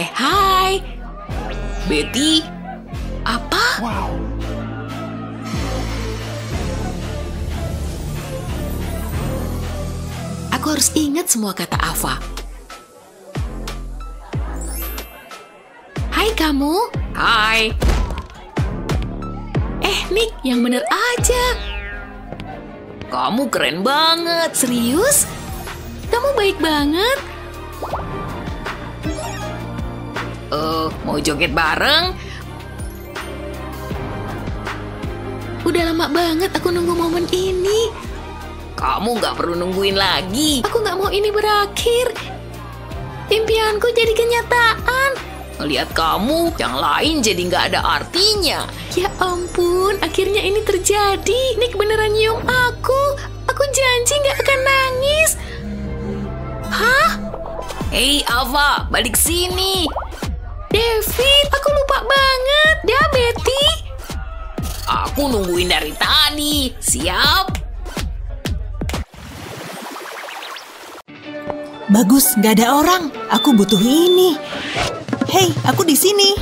Hai. Betty. Apa? Wow. Aku harus ingat semua kata Ava. Hai kamu. Hai. Nick, yang bener aja. Kamu keren banget. Serius? Kamu baik banget. Mau joget bareng? Udah lama banget aku nunggu momen ini. Kamu gak perlu nungguin lagi. Aku gak mau ini berakhir. Impianku jadi kenyataan. Lihat kamu, yang lain jadi gak ada artinya. Ya ampun, akhirnya ini terjadi. Nick beneran nyium aku. Aku janji gak akan nangis. Hah? Hei Ava, balik sini. David, aku lupa banget. Dah Betty. Aku nungguin dari tadi. Siap? Bagus, gak ada orang. Aku butuh ini. Hei, aku di sini.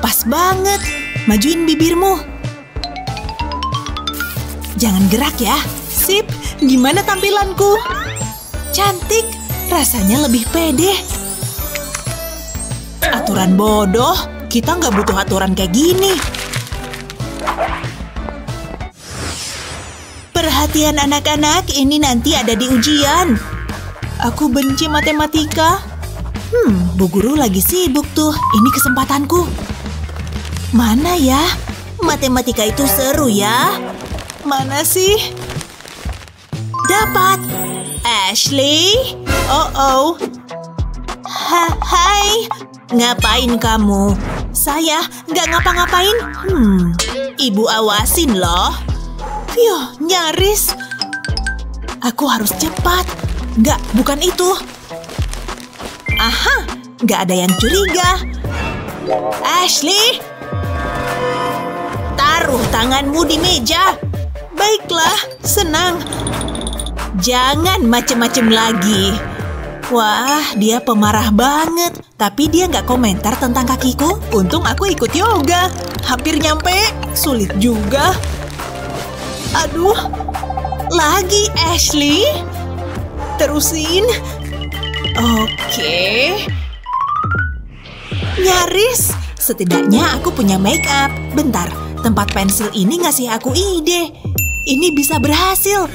Pas banget. Majuin bibirmu. Jangan gerak ya. Sip, gimana tampilanku? Cantik, rasanya lebih pede. Aturan bodoh, kita nggak butuh aturan kayak gini. Perhatian anak-anak, ini nanti ada di ujian. Aku benci matematika. Bu guru lagi sibuk tuh. Ini kesempatanku. Mana ya? Matematika itu seru ya. Mana sih? Dapat. Ashley? Oh. Hai. Ngapain kamu? Saya nggak ngapa-ngapain. Ibu awasin loh. Phew, nyaris. Aku harus cepat. Nggak, bukan itu. Aha, nggak ada yang curiga. Ashley, taruh tanganmu di meja. Baiklah, senang. Jangan macem-macem lagi. Wah, dia pemarah banget. Tapi dia nggak komentar tentang kakiku. Untung aku ikut yoga. Hampir nyampe, sulit juga. Aduh, lagi Ashley. Terusin. Oke. Nyaris. Setidaknya aku punya make up. Bentar, tempat pensil ini ngasih aku ide. Ini bisa berhasil.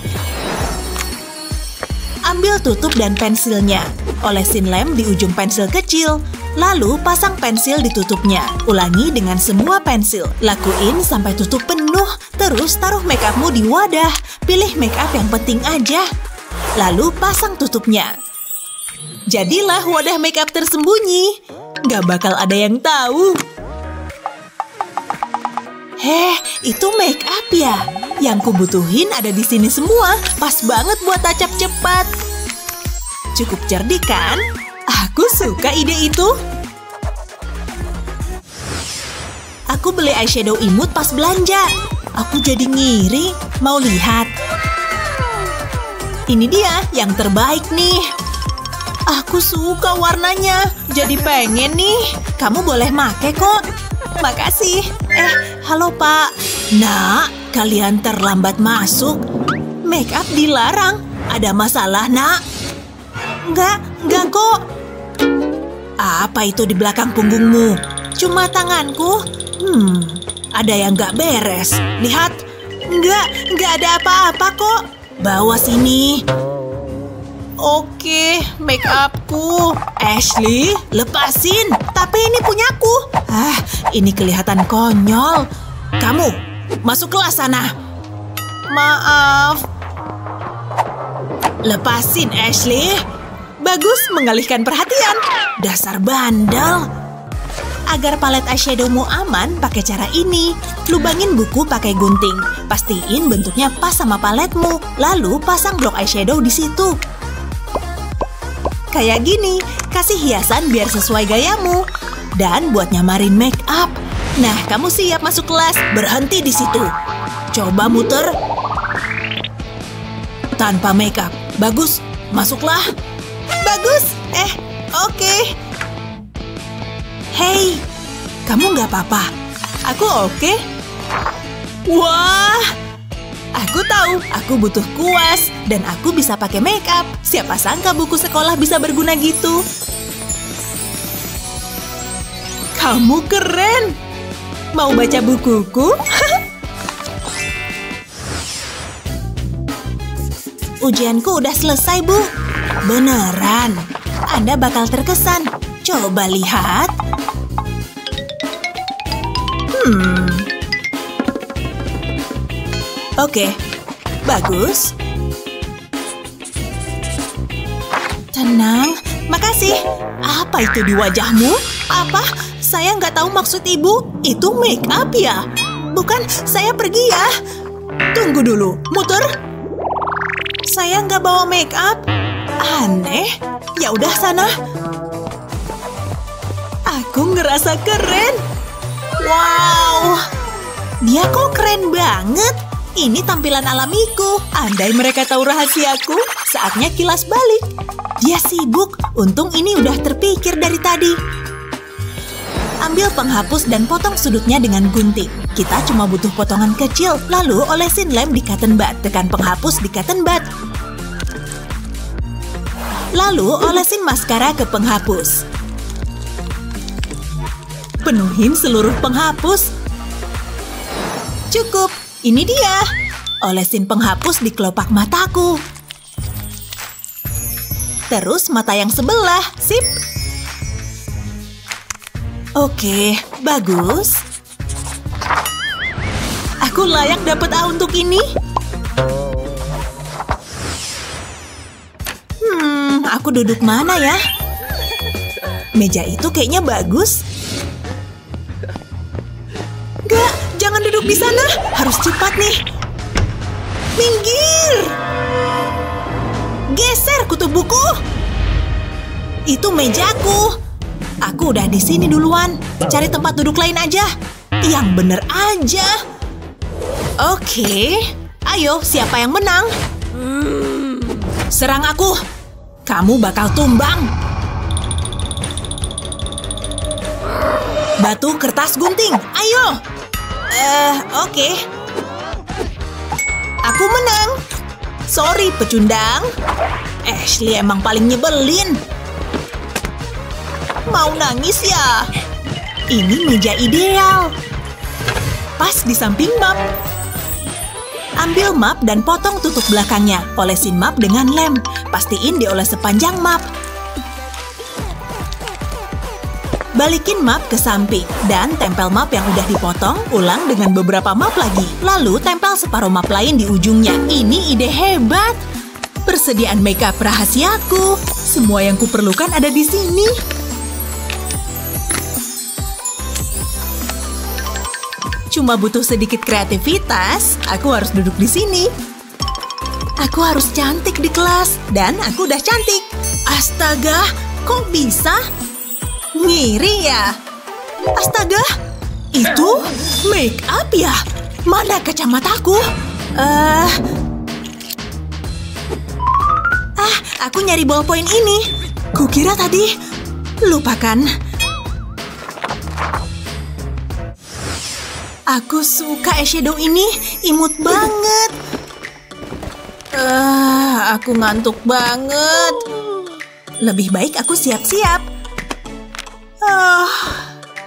Ambil tutup dan pensilnya. Olesin lem di ujung pensil kecil. Lalu pasang pensil di tutupnya. Ulangi dengan semua pensil. Lakuin sampai tutup penuh. Terus taruh make upmu di wadah. Pilih make up yang penting aja. Lalu pasang tutupnya. Jadilah wadah make up tersembunyi. Gak bakal ada yang tahu. Heh, itu make up ya? Yang kubutuhin ada di sini semua. Pas banget buat tacap cepat. Cukup cerdik kan? Aku suka ide itu. Aku beli eyeshadow imut pas belanja. Aku jadi ngiri. Mau lihat? Ini dia yang terbaik nih. Aku suka warnanya. Jadi pengen nih. Kamu boleh make kok. Makasih. Halo Pak. Nak, kalian terlambat masuk. Make up dilarang. Ada masalah, Nak? Enggak kok. Apa itu di belakang punggungmu? Cuma tanganku. Ada yang nggak beres. Lihat. Nggak ada apa-apa kok. Bawa sini. Oke, make upku. Ashley, lepasin. Tapi ini punyaku. Ini kelihatan konyol. Kamu, masuk kelas sana. Maaf. Lepasin, Ashley. Bagus, mengalihkan perhatian. Dasar bandel. Agar palet eyeshadowmu aman, pakai cara ini. Lubangin buku pakai gunting. Pastiin bentuknya pas sama paletmu. Lalu pasang blok eyeshadow di situ. Kayak gini, kasih hiasan biar sesuai gayamu. Dan buat nyamarin make up. Nah, kamu siap masuk kelas. Berhenti di situ. Coba muter. Tanpa make up. Bagus, masuklah. Bagus. Oke. Hei, kamu nggak apa-apa? Aku oke. Wah, aku tahu aku butuh kuas dan aku bisa pakai make up. Siapa sangka buku sekolah bisa berguna gitu? Kamu keren. Mau baca bukuku? Ujianku udah selesai, Bu. Beneran. Anda bakal terkesan. Coba lihat. Oke, bagus. Tenang, makasih. Apa itu di wajahmu? Apa? Saya nggak tahu maksud ibu. Itu make up ya? Bukan, saya pergi ya. Tunggu dulu, muter. Saya nggak bawa make up. Aneh. Ya udah sana. Aku ngerasa keren. Wow. Dia kok keren banget. Ini tampilan alamiku. Andai mereka tahu rahasiaku, saatnya kilas balik. Dia sibuk. Untung ini udah terpikir dari tadi. Ambil penghapus dan potong sudutnya dengan gunting. Kita cuma butuh potongan kecil. Lalu olesin lem di cotton bud. Tekan penghapus di cotton bud. Lalu olesin maskara ke penghapus. Penuhin seluruh penghapus. Cukup. Ini dia. Olesin penghapus di kelopak mataku. Terus mata yang sebelah. Sip. Oke, bagus. Aku layak dapat A untuk ini. Aku duduk mana ya? Meja itu kayaknya bagus. Gak, jangan duduk di sana. Harus cepat nih. Minggir! Geser kutub buku. Itu mejaku. Aku udah di sini duluan. Cari tempat duduk lain aja. Yang bener aja. Oke. Ayo, siapa yang menang? Serang aku. Kamu bakal tumbang. Batu, kertas, gunting. Ayo. Oke. Aku menang. Sorry, pecundang. Ashley emang paling nyebelin. Mau nangis ya? Ini meja ideal. Pas di samping map. Ambil map dan potong tutup belakangnya. Olesin map dengan lem. Pastiin dioles sepanjang map. Balikin map ke samping. Dan tempel map yang udah dipotong. Ulang dengan beberapa map lagi. Lalu tempel separuh map lain di ujungnya. Ini ide hebat. Persediaan makeup rahasiaku. Semua yang kuperlukan ada di sini. Cuma butuh sedikit kreativitas, aku harus duduk di sini. Aku harus cantik di kelas, dan aku udah cantik. Astaga, kok bisa? Ngiri ya? Astaga, itu make up ya? Mana kacamataku? Aku nyari ballpoint ini. Kukira tadi. Lupakan. Aku suka eyeshadow ini, imut banget. Aku ngantuk banget. Lebih baik aku siap-siap.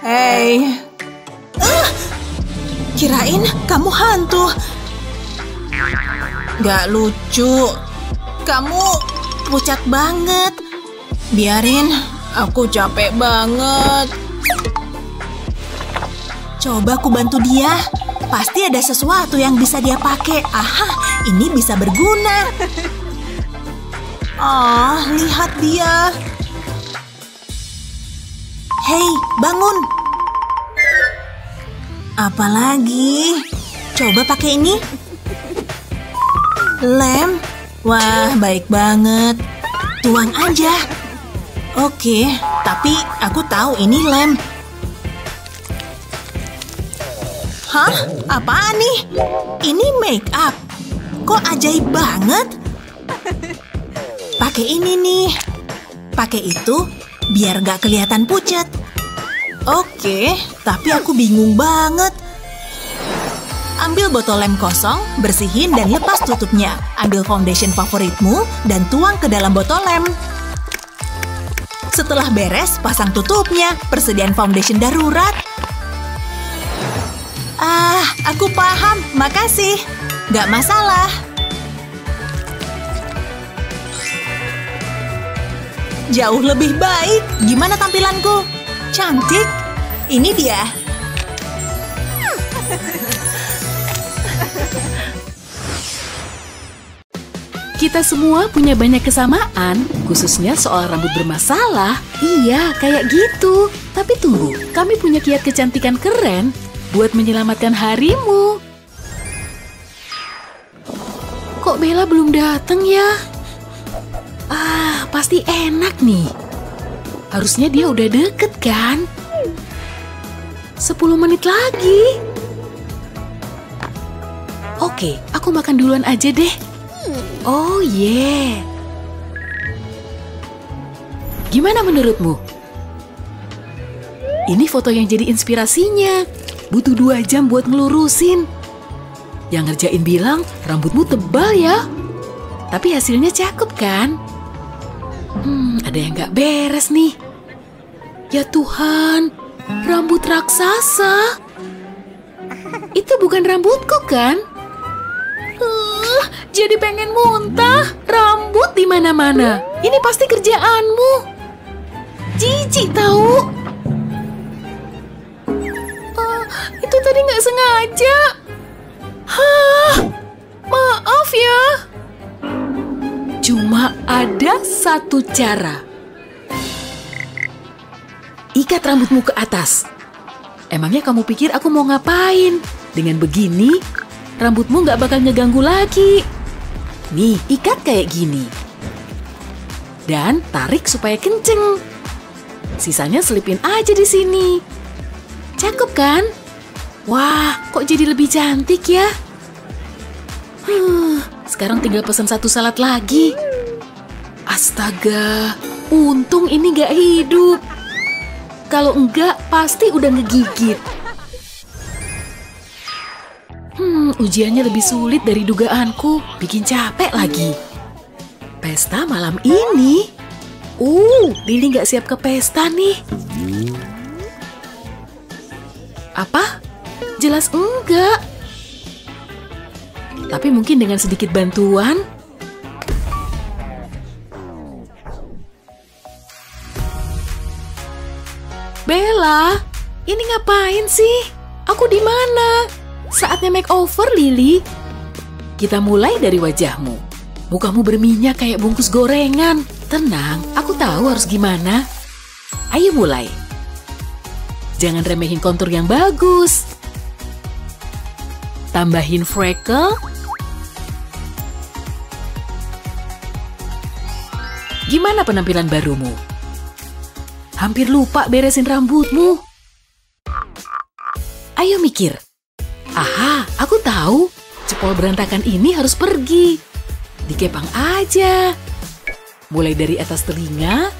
Hey. Kirain kamu hantu. Gak lucu. Kamu pucat banget. Biarin, aku capek banget. Coba aku bantu dia. Pasti ada sesuatu yang bisa dia pakai. Aha, ini bisa berguna. Lihat dia. Hei, bangun. Apalagi? Coba pakai ini. Lem. Wah, baik banget. Tuang aja. Oke, tapi aku tahu ini lem. Hah? Apaan nih? Ini make up. Kok ajaib banget? Pakai ini nih. Pakai itu biar gak kelihatan pucat. Oke, tapi aku bingung banget. Ambil botol lem kosong, bersihin dan lepas tutupnya. Ambil foundation favoritmu dan tuang ke dalam botol lem. Setelah beres, pasang tutupnya. Persediaan foundation darurat. Aku paham. Makasih. Gak masalah. Jauh lebih baik. Gimana tampilanku? Cantik. Ini dia. Kita semua punya banyak kesamaan, khususnya soal rambut bermasalah. Iya, kayak gitu. Tapi tunggu, kami punya kiat kecantikan keren buat menyelamatkan harimu. Kok Bella belum datang ya? Pasti enak nih. Harusnya dia udah deket kan? 10 menit lagi. Oke, aku makan duluan aja deh. Oh yeah. Gimana menurutmu? Ini foto yang jadi inspirasinya. Butuh 2 jam buat ngelurusin. Yang ngerjain bilang rambutmu tebal ya. Tapi hasilnya cakep kan? Ada yang gak beres nih. Ya Tuhan, rambut raksasa. Itu bukan rambutku kan? Jadi pengen muntah. Rambut di mana-mana. Ini pasti kerjaanmu. Jijik tahu. Itu tadi nggak sengaja. Maaf ya. Cuma ada satu cara. Ikat rambutmu ke atas. Emangnya kamu pikir aku mau ngapain? Dengan begini, rambutmu nggak bakal ngeganggu lagi. Nih, ikat kayak gini. Dan tarik supaya kenceng. Sisanya selipin aja di sini. Cakep kan? Wah, kok jadi lebih cantik ya? Sekarang tinggal pesan satu salad lagi. Astaga, untung ini nggak hidup. Kalau enggak, pasti udah ngegigit. Ujiannya lebih sulit dari dugaanku. Bikin capek lagi. Pesta malam ini? Lili nggak siap ke pesta nih. Apa? Jelas enggak. Tapi mungkin dengan sedikit bantuan. Bella, ini ngapain sih? Aku di mana? Saatnya makeover, Lili. Kita mulai dari wajahmu. Mukamu berminyak kayak bungkus gorengan. Tenang, aku tahu harus gimana. Ayo mulai. Jangan remehin kontur yang bagus. Tambahin freckle. Gimana penampilan barumu? Hampir lupa beresin rambutmu. Ayo mikir. Aha, aku tahu. Cepol berantakan ini harus pergi. Dikepang aja. Mulai dari atas telinga.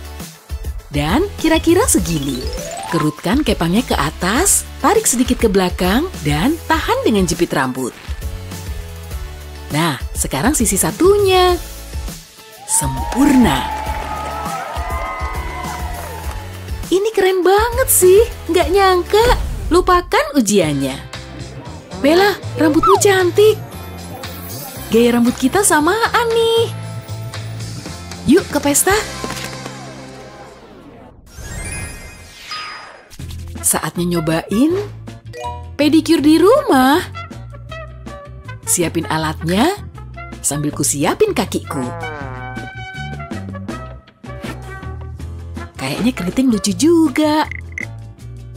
Dan kira-kira segini. Kerutkan kepangnya ke atas, tarik sedikit ke belakang, dan tahan dengan jepit rambut. Nah, sekarang sisi satunya. Sempurna. Ini keren banget sih, nggak nyangka. Lupakan ujiannya. Bella, rambutmu cantik. Gaya rambut kita samaan nih. Yuk ke pesta. Saatnya nyobain pedicure di rumah. Siapin alatnya sambil ku siapin kakiku. Kayaknya keriting lucu juga.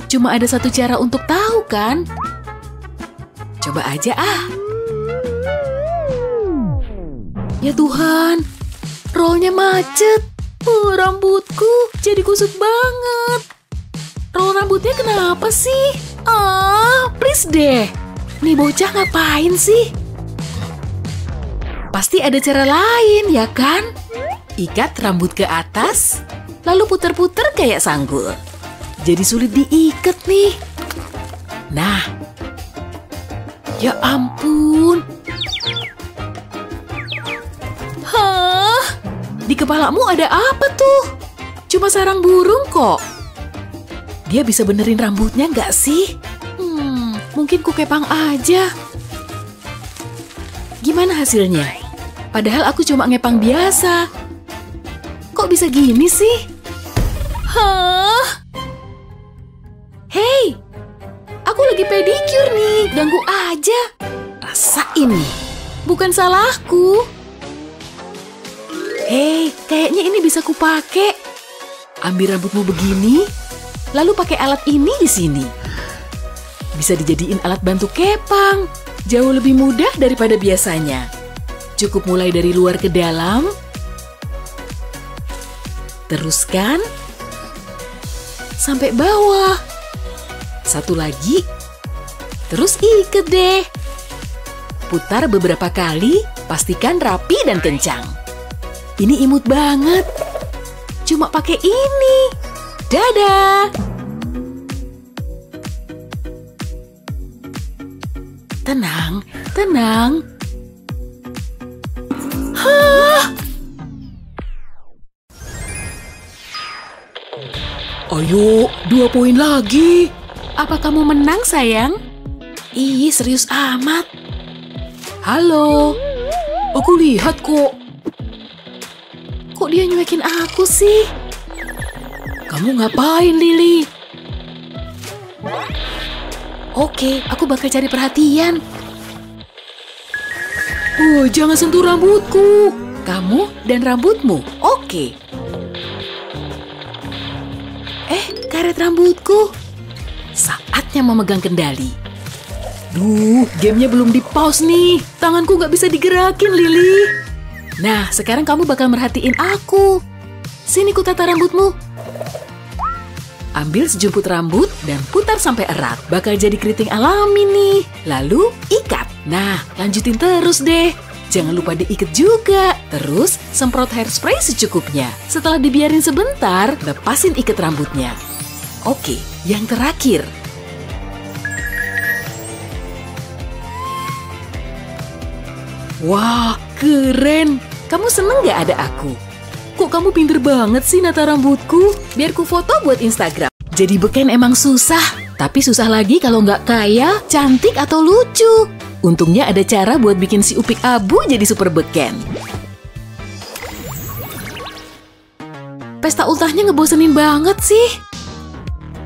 Cuma ada satu cara untuk tahu kan? Coba aja ah. Ya Tuhan, rollnya macet. Rambutku jadi kusut banget. Roll rambutnya kenapa sih? Please deh. Nih bocah ngapain sih? Pasti ada cara lain ya kan? Ikat rambut ke atas. Lalu puter-puter kayak sanggul. Jadi sulit diikat nih. Nah. Ya ampun. Hah? Di kepalamu ada apa tuh? Cuma sarang burung kok. Dia bisa benerin rambutnya nggak sih? Mungkin ku kepang aja. Gimana hasilnya? Padahal aku cuma ngepang biasa. Kok bisa gini sih? Hah? Hei, aku lagi pedicure nih, ganggu aja. Rasain nih, bukan salahku. Hei, kayaknya ini bisa kupake. Ambil rambutmu begini, lalu pakai alat ini di sini. Bisa dijadiin alat bantu kepang, jauh lebih mudah daripada biasanya. Cukup mulai dari luar ke dalam. Teruskan sampai bawah. Satu lagi. Terus ikat deh. Putar beberapa kali, pastikan rapi dan kencang. Ini imut banget. Cuma pakai ini. Dadah. Tenang, tenang. Hah? Ayo, 2 poin lagi. Apa kamu menang, sayang? Ih, serius amat. Halo, aku lihat kok. Kok dia nyuekin aku sih? Kamu ngapain, Lili? Oke, aku bakal cari perhatian. Jangan sentuh rambutku. Kamu dan rambutmu, oke. Karet rambutku. Saatnya memegang kendali. Gamenya belum di-pause nih. Tanganku nggak bisa digerakin, Lily. Nah, sekarang kamu bakal merhatiin aku. Sini ku tata rambutmu. Ambil sejumput rambut dan putar sampai erat. Bakal jadi keriting alami nih. Lalu ikat. Nah, lanjutin terus deh. Jangan lupa diikat juga. Terus semprot hairspray secukupnya. Setelah dibiarin sebentar, lepasin ikat rambutnya. Oke, yang terakhir. Wah, keren. Kamu seneng gak ada aku? Kok kamu pinter banget sih nata rambutku? Biar ku foto buat Instagram. Jadi beken emang susah. Tapi susah lagi kalau nggak kaya, cantik, atau lucu. Untungnya ada cara buat bikin si Upik Abu jadi super beken. Pesta ultahnya ngebosenin banget sih.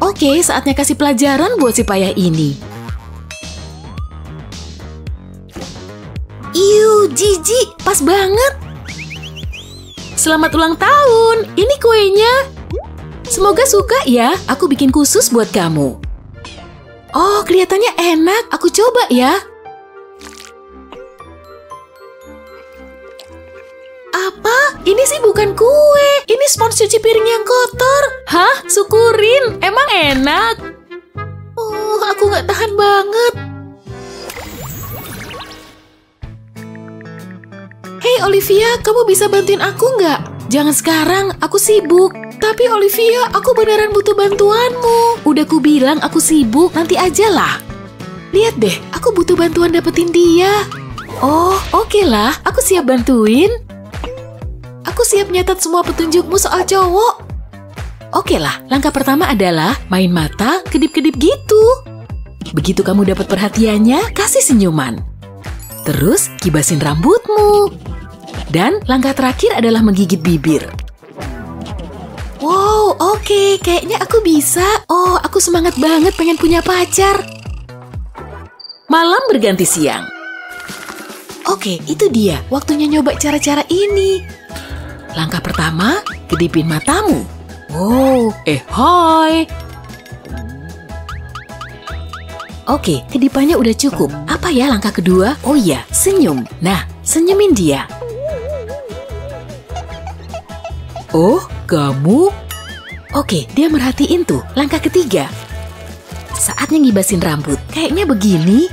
Oke, saatnya kasih pelajaran buat si payah ini. Jijik, pas banget. Selamat ulang tahun, ini kuenya. Semoga suka ya, aku bikin khusus buat kamu. Oh, kelihatannya enak, aku coba ya. Apa? Ini sih bukan kue, ini spons cuci piring yang kotor. Hah? Syukurin, emang enak? Aku nggak tahan banget. Hei Olivia, kamu bisa bantuin aku nggak? Jangan sekarang, aku sibuk. Tapi Olivia, aku beneran butuh bantuanmu. Udah ku bilang aku sibuk, nanti aja lah. Lihat deh, aku butuh bantuan dapetin dia. Oh, oke lah, aku siap bantuin. Aku siap nyatat semua petunjukmu soal cowok. Oke lah, langkah pertama adalah main mata, kedip-kedip gitu. Begitu kamu dapat perhatiannya, kasih senyuman. Terus kibasin rambutmu. Dan langkah terakhir adalah menggigit bibir. Wow, oke, kayaknya aku bisa. Oh, aku semangat banget pengen punya pacar. Malam berganti siang. Oke, itu dia. Waktunya nyoba cara-cara ini. Langkah pertama, kedipin matamu. Wow, hai. Oke, kedipannya udah cukup. Apa ya langkah kedua? Oh iya, senyum. Nah, senyumin dia. Oh, kamu? Oke, dia merhatiin tuh. Langkah ketiga. Saatnya ngibasin rambut. Kayaknya begini.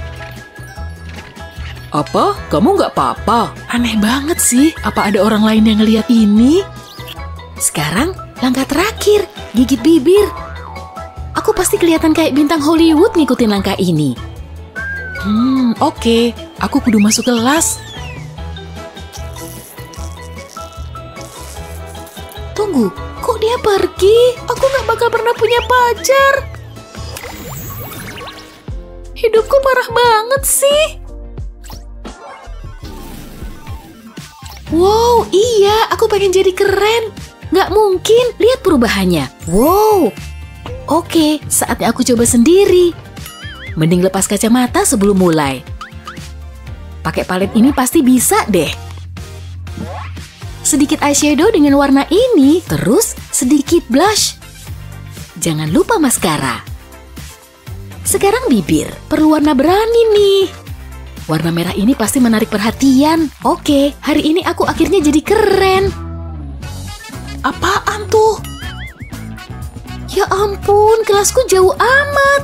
Apa? Kamu nggak apa-apa? Aneh banget sih. Apa ada orang lain yang ngeliat ini? Sekarang, langkah terakhir. Gigit bibir. Aku pasti kelihatan kayak bintang Hollywood ngikutin langkah ini. Oke. Aku kudu masuk kelas. Tunggu, kok dia pergi? Aku gak bakal pernah punya pacar. Hidupku parah banget sih. Wow, iya, aku pengen jadi keren. Gak mungkin, lihat perubahannya. Wow. Oke, saatnya aku coba sendiri. Mending lepas kacamata sebelum mulai. Pakai palet ini pasti bisa deh. Sedikit eyeshadow dengan warna ini, terus sedikit blush. Jangan lupa maskara. Sekarang bibir, perlu warna berani nih. Warna merah ini pasti menarik perhatian. Oke, hari ini aku akhirnya jadi keren. Apaan tuh? Ya ampun, kelasku jauh amat.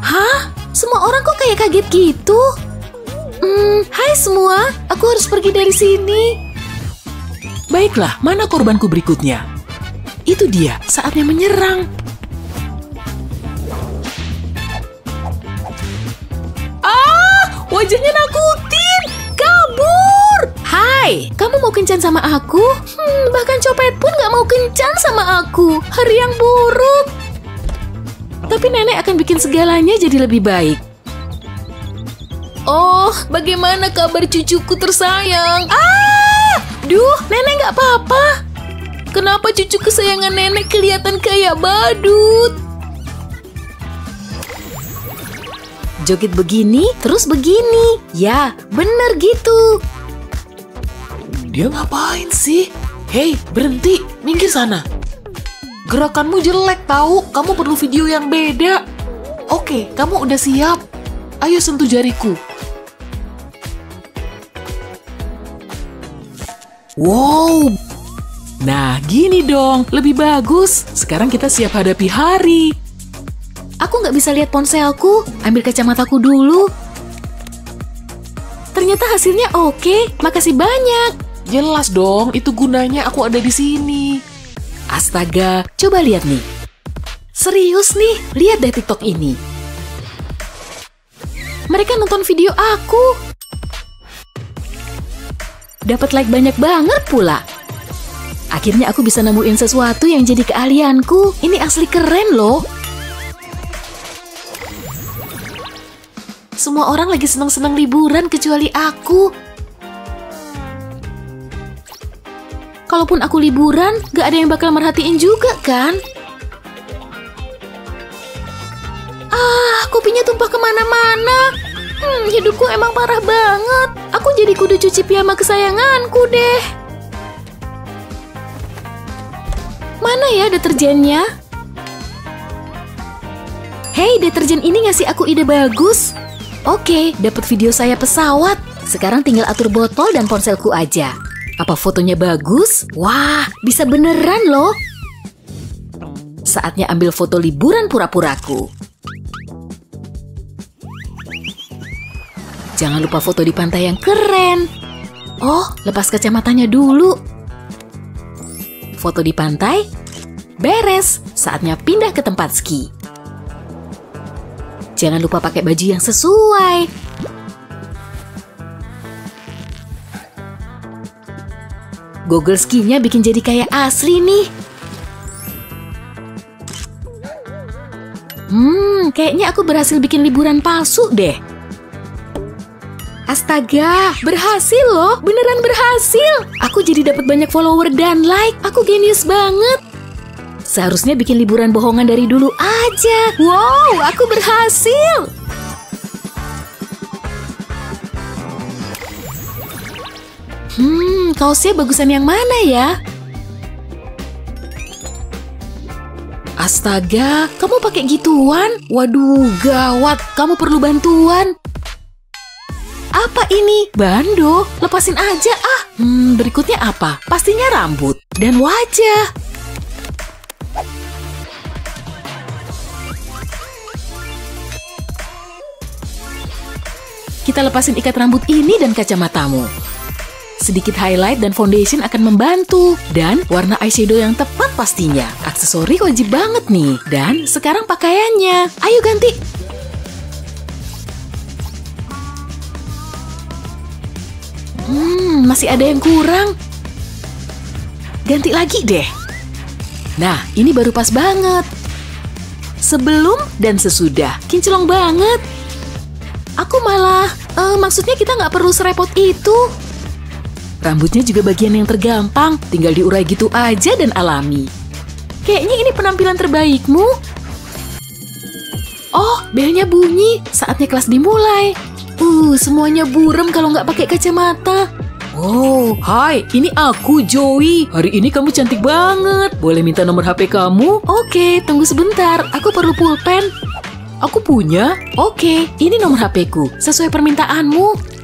Hah? Semua orang kok kayak kaget gitu? Hai semua, aku harus pergi dari sini. Baiklah, mana korbanku berikutnya? Itu dia, saatnya menyerang. Wajahnya nakutin, kabur. Hai, kamu mau kencan sama aku? Bahkan copet pun gak mau kencan sama aku. Hari yang buruk. Tapi nenek akan bikin segalanya jadi lebih baik. Oh, bagaimana kabar cucuku tersayang? Duh, nenek gak apa-apa. kenapa cucu kesayangan nenek kelihatan kayak badut? Joget begini, terus begini. Ya, bener gitu. Dia ngapain sih? Hei, berhenti, minggir sana. Gerakanmu jelek tahu, kamu perlu video yang beda. Oke, kamu udah siap. Ayo sentuh jariku. Wow. Nah, gini dong, lebih bagus. Sekarang kita siap hadapi hari. Aku nggak bisa lihat ponselku. Ambil kacamataku dulu. Ternyata hasilnya oke. Makasih banyak. Jelas dong, itu gunanya aku ada di sini. Astaga, coba lihat nih. Serius nih, lihat deh TikTok ini. Mereka nonton video aku. Dapat like banyak banget pula. Akhirnya aku bisa nemuin sesuatu yang jadi keahlianku. Ini asli keren loh. Semua orang lagi senang-senang liburan kecuali aku. Kalaupun aku liburan, gak ada yang bakal merhatiin juga kan? Kopinya tumpah kemana-mana. Hidupku emang parah banget. Aku jadi kudu cuci piyama kesayanganku deh. Mana ya deterjennya? Hei, deterjen ini ngasih aku ide bagus. Oke, dapat video saya pesawat. Sekarang tinggal atur botol dan ponselku aja. Apa fotonya bagus? Wah, bisa beneran loh. Saatnya ambil foto liburan pura-puraku. Jangan lupa foto di pantai yang keren. Oh, lepas kacamatanya dulu. Foto di pantai. Beres. Saatnya pindah ke tempat ski. Jangan lupa pakai baju yang sesuai. Goggle skinya bikin jadi kayak asli nih. Kayaknya aku berhasil bikin liburan palsu deh. Astaga, berhasil loh, beneran berhasil. Aku jadi dapat banyak follower dan like. Aku genius banget. Seharusnya bikin liburan bohongan dari dulu aja. Wow, aku berhasil. Kaosnya bagusan yang mana ya? Astaga, kamu pakai gituan? Waduh, gawat. Kamu perlu bantuan. Apa ini? Bando? Lepasin aja ah. Berikutnya apa? Pastinya rambut dan wajah. Kita lepasin ikat rambut ini dan kacamatamu. Sedikit highlight dan foundation akan membantu. Dan warna eyeshadow yang tepat pastinya. Aksesori wajib banget nih. Dan sekarang pakaiannya. Ayo ganti. Masih ada yang kurang. Ganti lagi deh. Nah, ini baru pas banget. Sebelum dan sesudah. Kinclong banget. Aku malah, maksudnya kita nggak perlu serepot itu. Rambutnya juga bagian yang tergampang. Tinggal diurai gitu aja dan alami. Kayaknya ini penampilan terbaikmu. Oh, belnya bunyi. Saatnya kelas dimulai. Semuanya buram kalau nggak pakai kacamata. Oh, hai, ini aku, Joey. Hari ini kamu cantik banget. Boleh minta nomor HP kamu? Oke, tunggu sebentar. Aku perlu pulpen. Aku punya. Oke, ini nomor HP-ku. Sesuai permintaanmu.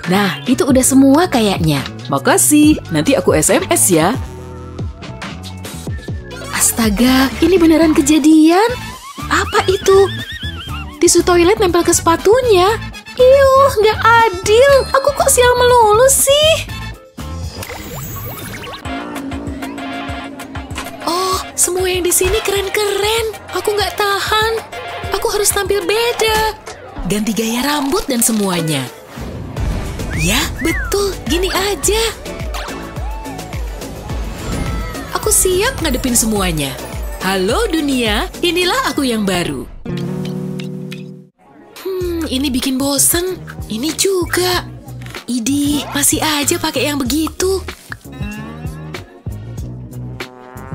Nah, itu udah semua kayaknya. Makasih. Nanti aku SMS ya. Astaga, ini beneran kejadian? Apa itu? Tisu toilet nempel ke sepatunya. Iyuh, nggak adil. Aku kok sial melulu sih? Oh, semua yang di sini keren-keren. Aku nggak tahan. Aku harus tampil beda. Ganti gaya rambut dan semuanya. Ya, betul. Gini aja. Aku siap ngadepin semuanya. Halo dunia, inilah aku yang baru. Ini bikin bosen. Ini juga. Idih, masih aja pakai yang begitu.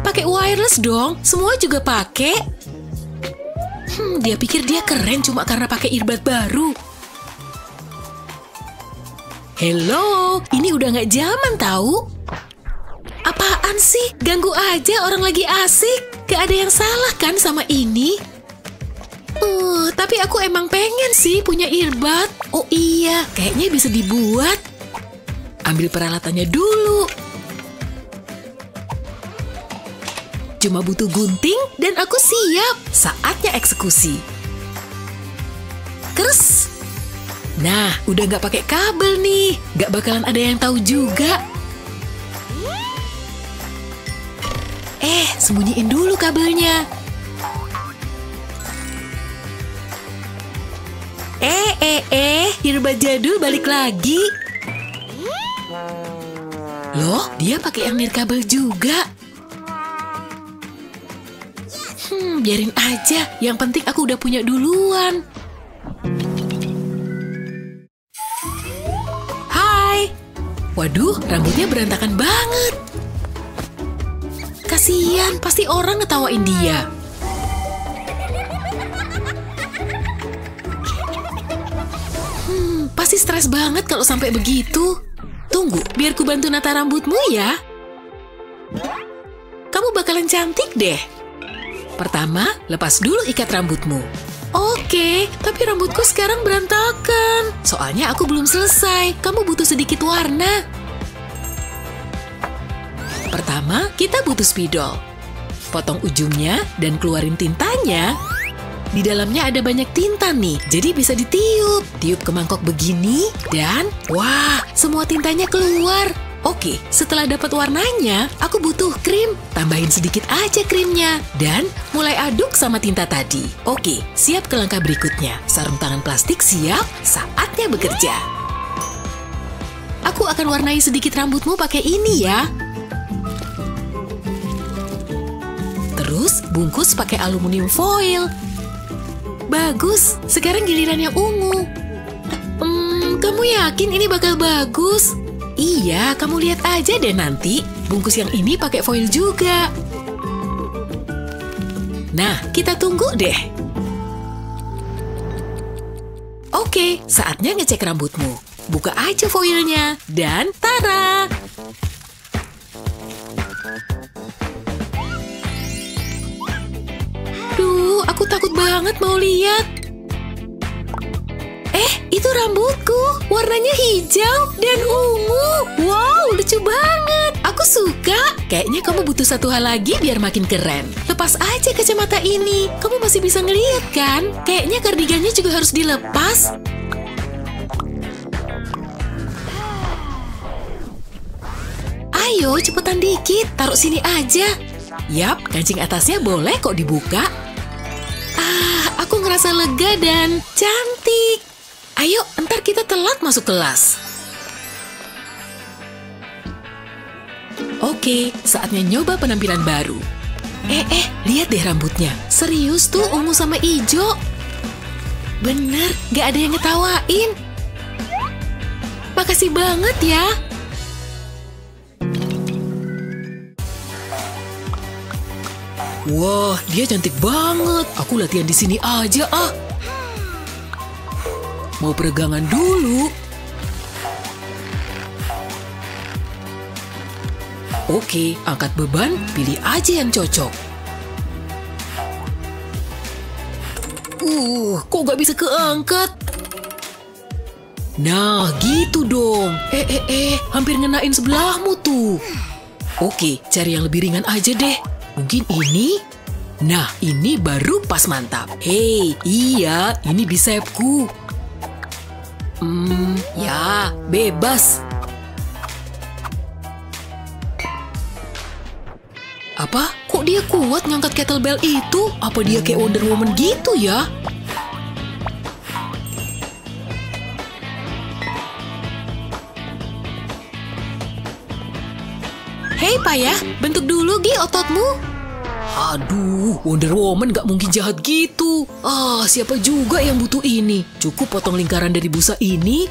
Pakai wireless dong, semua juga pakai. Dia pikir dia keren cuma karena pakai earbud baru. Hello, ini udah nggak zaman tahu. Apaan sih? Ganggu aja orang lagi asik. Gak ada yang salah kan sama ini? Tapi aku emang pengen sih punya earbud. Oh iya, kayaknya bisa dibuat. Ambil peralatannya dulu. Cuma butuh gunting dan aku siap. Saatnya eksekusi. Kers. Nah, udah nggak pakai kabel nih. Nggak bakalan ada yang tahu juga. Sembunyiin dulu kabelnya. Earbud jadul balik lagi. Loh, dia pakai yang nirkabel juga. Biarin aja. Yang penting aku udah punya duluan. Hai. Waduh, rambutnya berantakan banget. Kasian, pasti orang ngetawain dia. Pasti stres banget kalau sampai begitu. Tunggu, biar ku bantu nata rambutmu ya. Kamu bakalan cantik deh. Pertama, lepas dulu ikat rambutmu. Oke, tapi rambutku sekarang berantakan. Soalnya aku belum selesai. Kamu butuh sedikit warna. Pertama, kita butuh spidol. Potong ujungnya dan keluarin tintanya. Di dalamnya ada banyak tinta nih, jadi bisa ditiup. Tiup ke mangkok begini, dan wah, semua tintanya keluar. Oke, setelah dapat warnanya, aku butuh krim. Tambahin sedikit aja krimnya. Dan mulai aduk sama tinta tadi. Oke, siap ke langkah berikutnya. Sarung tangan plastik siap, saatnya bekerja. Aku akan warnai sedikit rambutmu pakai ini ya. Terus bungkus pakai aluminium foil. Bagus, sekarang giliran yang ungu. Kamu yakin ini bakal bagus? Iya, kamu lihat aja deh nanti. Bungkus yang ini pakai foil juga. Nah, kita tunggu deh. Oke, saatnya ngecek rambutmu. Buka aja foilnya, dan tara! Aku takut banget mau lihat. Itu rambutku. Warnanya hijau dan ungu. Wow, lucu banget. Aku suka. Kayaknya kamu butuh satu hal lagi biar makin keren. Lepas aja kacamata ini. Kamu masih bisa ngelihat kan? Kayaknya kardigannya juga harus dilepas. Ayo, cepetan dikit. Taruh sini aja. Yap, kancing atasnya boleh kok dibuka. Aku ngerasa lega dan cantik. Ayo, ntar kita telat masuk kelas. Oke, saatnya nyoba penampilan baru. Lihat deh rambutnya. Serius tuh ungu sama ijo. Bener, gak ada yang ngetawain. Makasih banget ya. Wah, dia cantik banget. Aku latihan di sini aja ah. Mau peregangan dulu. Oke, angkat beban, pilih aja yang cocok. Kok gak bisa keangkat? Nah, gitu dong. Hampir ngenain sebelahmu tuh. Oke, cari yang lebih ringan aja deh. Mungkin ini? Nah, ini baru pas mantap. Hei, iya, ini bisepku. Ya, bebas. Apa? Kok dia kuat ngangkat kettlebell itu? Apa dia kayak Wonder Woman gitu ya? Hei Payah, bentuk dulu Gi ototmu. Aduh, Wonder Woman gak mungkin jahat gitu. Siapa juga yang butuh ini? Cukup potong lingkaran dari busa ini.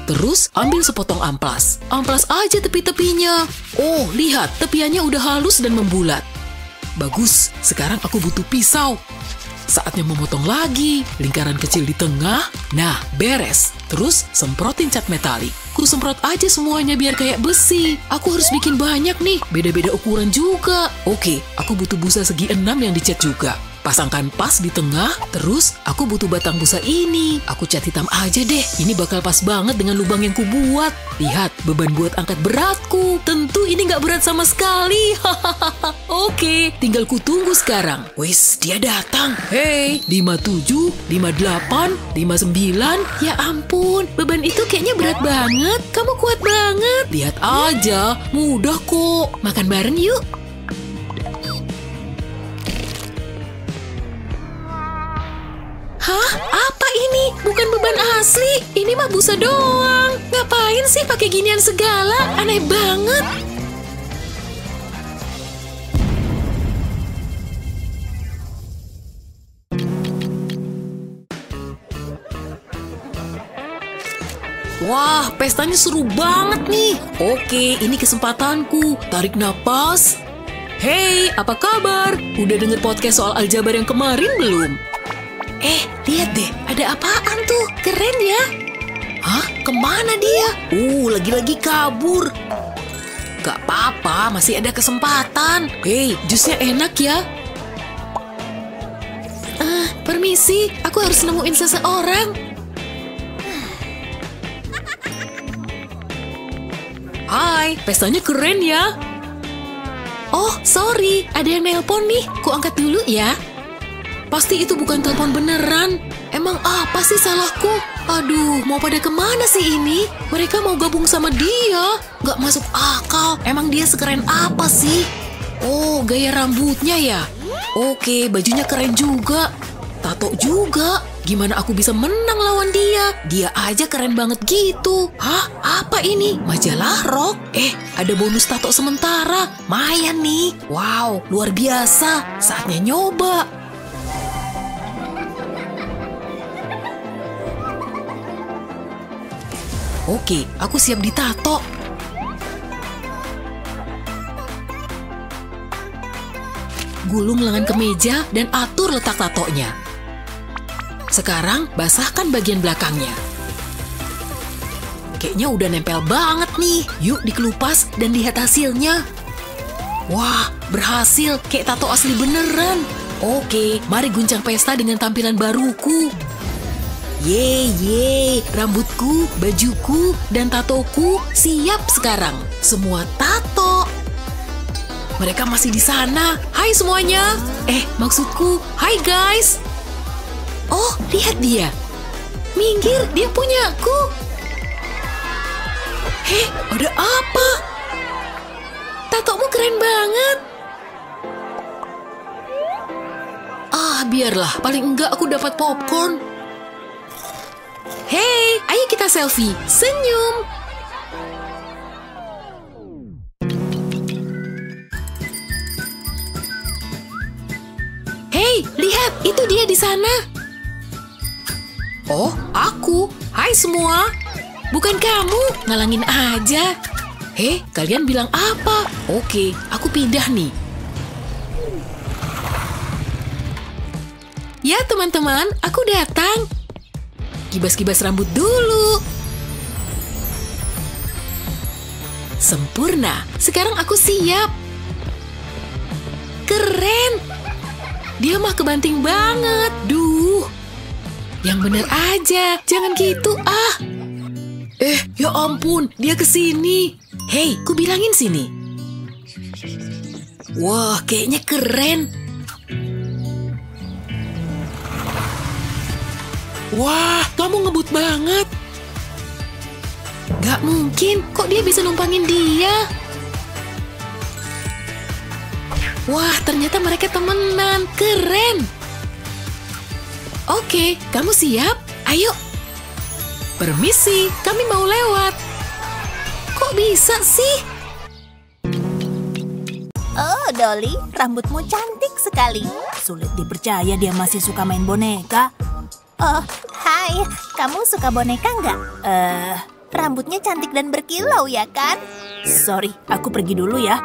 Terus ambil sepotong amplas. Amplas aja tepi-tepinya. Oh, lihat, tepiannya udah halus dan membulat. Bagus, sekarang aku butuh pisau. Saatnya memotong lagi, lingkaran kecil di tengah. Nah, beres. Terus semprotin cat metalik. Ku semprot aja semuanya biar kayak besi. Aku harus bikin banyak nih, beda-beda ukuran juga. Oke, aku butuh busa segi 6 yang dicat juga. Pasangkan pas di tengah, terus aku butuh batang busa ini. Aku cat hitam aja deh, ini bakal pas banget dengan lubang yang kubuat. Lihat, beban buat angkat beratku. Tentu ini nggak berat sama sekali. Oke, tinggal ku tunggu sekarang. Wis, dia datang. Hei, 57, 58, 59. Ya ampun, beban itu kayaknya berat banget. Kamu kuat banget. Lihat aja, mudah kok. Makan bareng yuk. Hah? Apa ini? Bukan beban asli. Ini mah busa doang. Ngapain sih pakai ginian segala? Aneh banget. Wah, pestanya seru banget nih. Oke, ini kesempatanku. Tarik napas. Hei, apa kabar? Udah denger podcast soal aljabar yang kemarin belum? Lihat deh, ada apaan tuh? Keren ya? Hah? Kemana dia? Lagi-lagi kabur. Gak apa-apa, masih ada kesempatan. Hei, jusnya enak ya? Permisi, aku harus nemuin seseorang. Hai, pestanya keren ya? Oh, sorry, ada yang nelpon nih. Ku angkat dulu ya. Pasti itu bukan telepon beneran. Emang apa sih salahku? Aduh, mau pada kemana sih ini? Mereka mau gabung sama dia. Gak masuk akal. Emang dia sekeren apa sih? Oh, gaya rambutnya ya? Oke, bajunya keren juga. Tato juga. Gimana aku bisa menang lawan dia? Dia aja keren banget gitu. Hah? Apa ini? Majalah rock? Ada bonus tato sementara. Mayan nih. Wow, luar biasa. Saatnya nyoba. Oke, aku siap ditato. Gulung lengan ke meja dan atur letak tatonya. Sekarang basahkan bagian belakangnya. Kayaknya udah nempel banget nih. Yuk dikelupas dan lihat hasilnya. Wah, berhasil. Kayak tato asli beneran. Oke, mari guncang pesta dengan tampilan baruku. Yeay, rambutku, bajuku, dan tatoku siap sekarang. Semua tato. Mereka masih di sana. Hai semuanya. Maksudku, hai guys. Oh, lihat dia. Minggir, dia punyaku. Ada apa? Tatomu keren banget. Biarlah. Paling enggak aku dapat popcorn. Hei, ayo kita selfie. Senyum. Hei, lihat. Itu dia di sana. Oh, aku. Hai semua. Bukan kamu. Ngalangin aja. Hei, kalian bilang apa? Oke, aku pindah nih. Ya teman-teman, aku datang. Kibas-kibas rambut dulu. Sempurna. Sekarang aku siap. Keren. Dia mah kebanting banget. Duh. Yang bener aja. Jangan gitu ya ampun. Dia kesini. Hei, ku bilangin sini. Wah, kayaknya keren. Wah, kamu ngebut banget. Gak mungkin, kok dia bisa numpangin dia? Wah, ternyata mereka temenan. Keren. Oke, kamu siap? Ayo. Permisi, kami mau lewat. Kok bisa sih? Oh, Dolly, rambutmu cantik sekali. Sulit dipercaya dia masih suka main boneka. Oh, hai, kamu suka boneka nggak? Rambutnya cantik dan berkilau ya kan? Sorry, aku pergi dulu ya.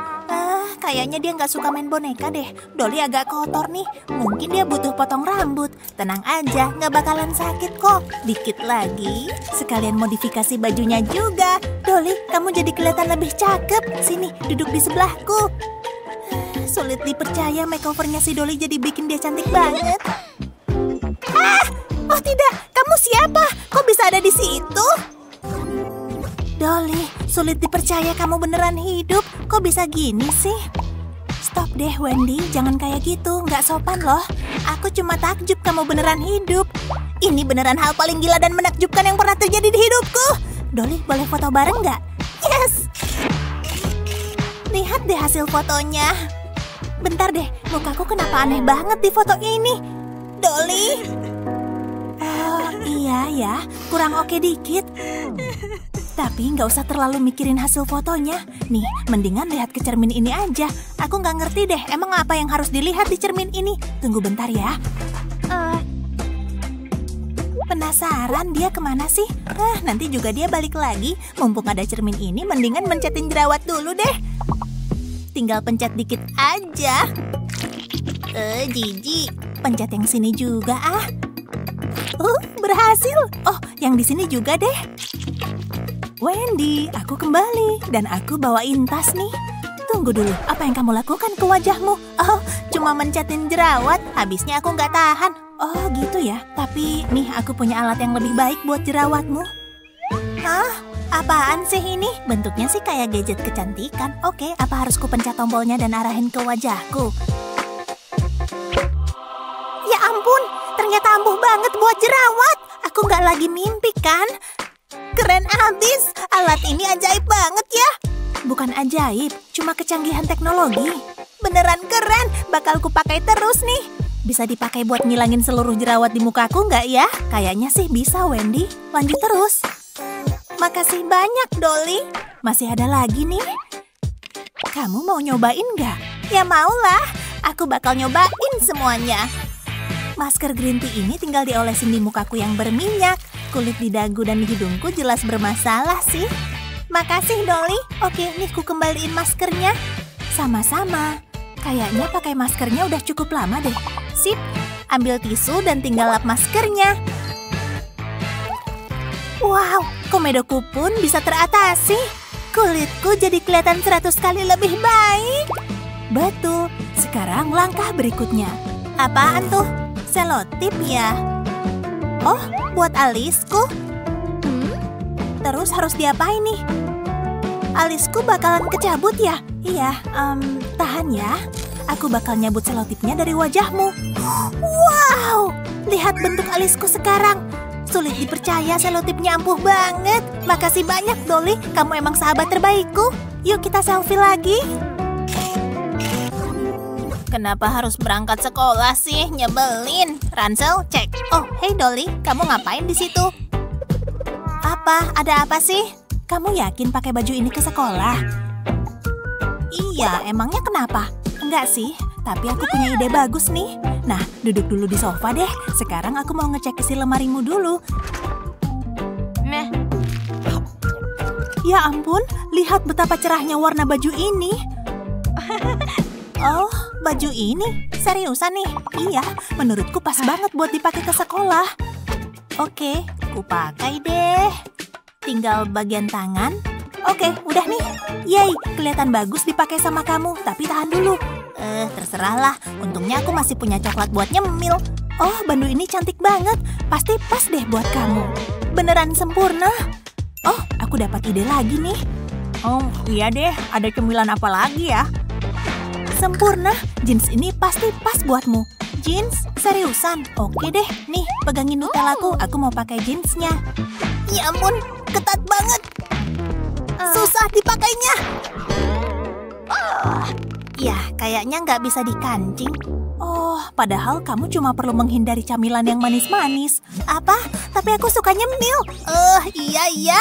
Kayaknya dia nggak suka main boneka deh. Dolly agak kotor nih. Mungkin dia butuh potong rambut. Tenang aja, nggak bakalan sakit kok. Dikit lagi, sekalian modifikasi bajunya juga. Dolly, kamu jadi kelihatan lebih cakep. Sini, duduk di sebelahku. Sulit dipercaya makeovernya si Dolly jadi bikin dia cantik banget. Oh tidak, kamu siapa? Kok bisa ada di situ? Dolly, sulit dipercaya kamu beneran hidup. Kok bisa gini sih? Stop deh Wendy, jangan kayak gitu. Nggak sopan loh. Aku cuma takjub kamu beneran hidup. Ini beneran hal paling gila dan menakjubkan yang pernah terjadi di hidupku. Dolly, boleh foto bareng nggak? Yes! Lihat deh hasil fotonya. Bentar deh, mukaku kenapa aneh banget di foto ini? Dolly? Oh iya ya, kurang oke dikit. Tapi nggak usah terlalu mikirin hasil fotonya. Nih, mendingan lihat ke cermin ini aja. Aku nggak ngerti deh, emang apa yang harus dilihat di cermin ini? Tunggu bentar ya. Penasaran dia kemana sih? Nanti juga dia balik lagi. Mumpung ada cermin ini, mendingan mencetin jerawat dulu deh. Tinggal pencet dikit aja. Jijik. Pencet yang sini juga ah. Berhasil. Oh, yang di sini juga deh. Wendy, aku kembali dan aku bawain tas nih. Tunggu dulu, apa yang kamu lakukan ke wajahmu? Oh, cuma mencetin jerawat. Habisnya aku nggak tahan. Oh, gitu ya. Tapi nih aku punya alat yang lebih baik buat jerawatmu. Hah? Apaan sih ini? Bentuknya sih kayak gadget kecantikan. Oke, apa harus ku pencet tombolnya dan arahin ke wajahku? Ya ampun, ternyata ampuh banget buat jerawat. Aku nggak lagi mimpi kan? Keren abis, alat ini ajaib banget ya. Bukan ajaib, cuma kecanggihan teknologi. Beneran keren, bakal ku pakai terus nih. Bisa dipakai buat ngilangin seluruh jerawat di mukaku nggak ya? Kayaknya sih bisa Wendy, lanjut terus. Makasih banyak Dolly. Masih ada lagi nih. Kamu mau nyobain nggak? Ya maulah, aku bakal nyobain semuanya. Masker green tea ini tinggal diolesin di mukaku yang berminyak. Kulit di dagu dan di hidungku jelas bermasalah sih. Makasih Dolly. Oke, nih ku kembaliin maskernya. Sama-sama. Kayaknya pakai maskernya udah cukup lama deh. Sip, ambil tisu dan tinggal lap maskernya. Wow, komedoku pun bisa teratasi. Kulitku jadi kelihatan 100 kali lebih baik. Betul, sekarang langkah berikutnya. Apaan tuh? Selotip ya? Oh, buat alisku. Terus harus diapain nih? Alisku bakalan kecabut ya? Iya, tahan ya. Aku bakal nyabut selotipnya dari wajahmu. Wow, lihat bentuk alisku sekarang. Sulit dipercaya selotipnya ampuh banget. Makasih banyak Dolly, kamu emang sahabat terbaikku. Yuk kita selfie lagi. Kenapa harus berangkat sekolah sih? Nyebelin. Ransel, cek. Oh, hey Dolly, kamu ngapain di situ? Apa? Ada apa sih? Kamu yakin pakai baju ini ke sekolah? Iya, emangnya kenapa? Enggak sih, tapi aku punya ide bagus nih. Nah, duduk dulu di sofa deh. Sekarang aku mau ngecek isi lemarimu dulu. Ya ampun, lihat betapa cerahnya warna baju ini. Oh, baju ini? Seriusan nih? Iya, menurutku pas banget buat dipakai ke sekolah. Oke, ku pakai deh. Tinggal bagian tangan. Oke, udah nih. Yeay, kelihatan bagus dipakai sama kamu. Tapi tahan dulu. Terserahlah. Untungnya aku masih punya coklat buat nyemil. Oh, bandu ini cantik banget. Pasti pas deh buat kamu. Beneran sempurna. Oh, aku dapat ide lagi nih. Oh, iya deh. Ada cemilan apa lagi ya? Sempurna, jeans ini pasti pas buatmu. Jeans? Seriusan? Oke deh, nih pegangin Nutellaku. Aku mau pakai jeansnya. Ya ampun, ketat banget. Susah dipakainya. Ya, kayaknya nggak bisa dikancing. Oh, padahal kamu cuma perlu menghindari camilan yang manis-manis. Apa? Tapi aku suka nyemil. Iya.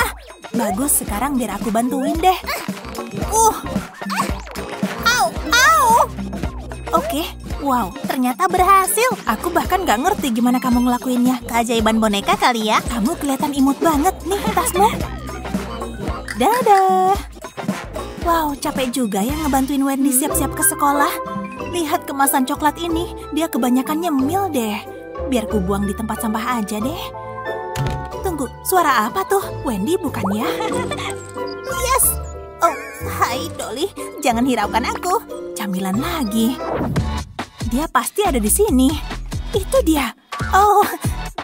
Bagus, sekarang biar aku bantuin deh. Oke, wow, ternyata berhasil. Aku bahkan gak ngerti gimana kamu ngelakuinnya. Keajaiban boneka kali ya. Kamu kelihatan imut banget. Nih tasmu. Dadah. Wow, capek juga ya ngebantuin Wendy siap-siap ke sekolah. Lihat kemasan coklat ini, dia kebanyakan nyemil deh. Biar ku buang di tempat sampah aja deh. Tunggu, suara apa tuh? Wendy bukan ya? Yes! Oh, hai Dolly, jangan hiraukan aku. Camilan lagi. Dia pasti ada di sini. Itu dia. Oh,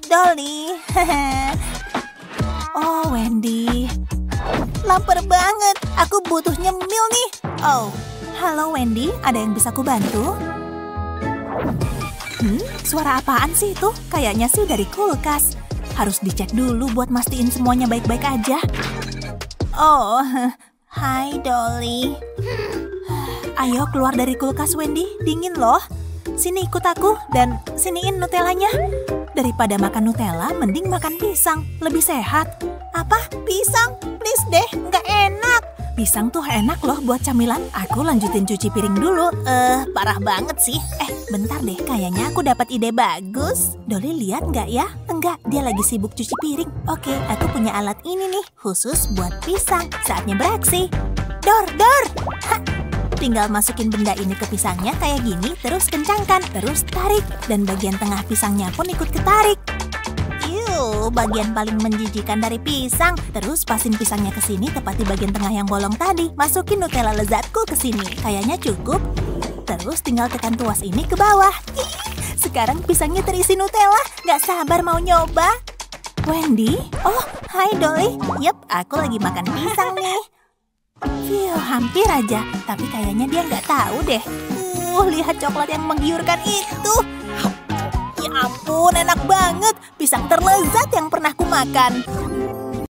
Dolly. Oh, Wendy. Lapar banget. Aku butuh nyemil nih. Oh, halo Wendy. Ada yang bisa ku bantu? Suara apaan sih itu? Kayaknya sih dari kulkas. Harus dicek dulu buat mastiin semuanya baik-baik aja. Oh, hai Dolly. Ayo keluar dari kulkas Wendy. Dingin loh. Sini ikut aku dan siniin Nutellanya. Daripada makan Nutella, mending makan pisang. Lebih sehat. Apa? Pisang? Please deh, nggak enak. Pisang tuh enak loh buat camilan. Aku lanjutin cuci piring dulu. Parah banget sih. Bentar deh, kayaknya aku dapat ide bagus. Dolly lihat nggak ya? Enggak, dia lagi sibuk cuci piring. Oke, aku punya alat ini nih, khusus buat pisang. Saatnya beraksi. Dor! Hah! Tinggal masukin benda ini ke pisangnya kayak gini, terus kencangkan, terus tarik. Dan bagian tengah pisangnya pun ikut ketarik. Bagian paling menjijikan dari pisang. Terus pasin pisangnya ke sini tepat di bagian tengah yang bolong tadi. Masukin Nutella lezatku ke sini. Kayaknya cukup. Terus tinggal tekan tuas ini ke bawah. Sekarang pisangnya terisi Nutella. Gak sabar mau nyoba. Wendy? Oh, hai Dolly. Yep, aku lagi makan pisang nih. Hampir aja. Tapi kayaknya dia nggak tahu deh. Lihat coklat yang menggiurkan itu. Ya ampun, enak banget. Pisang terlezat yang pernah ku makan.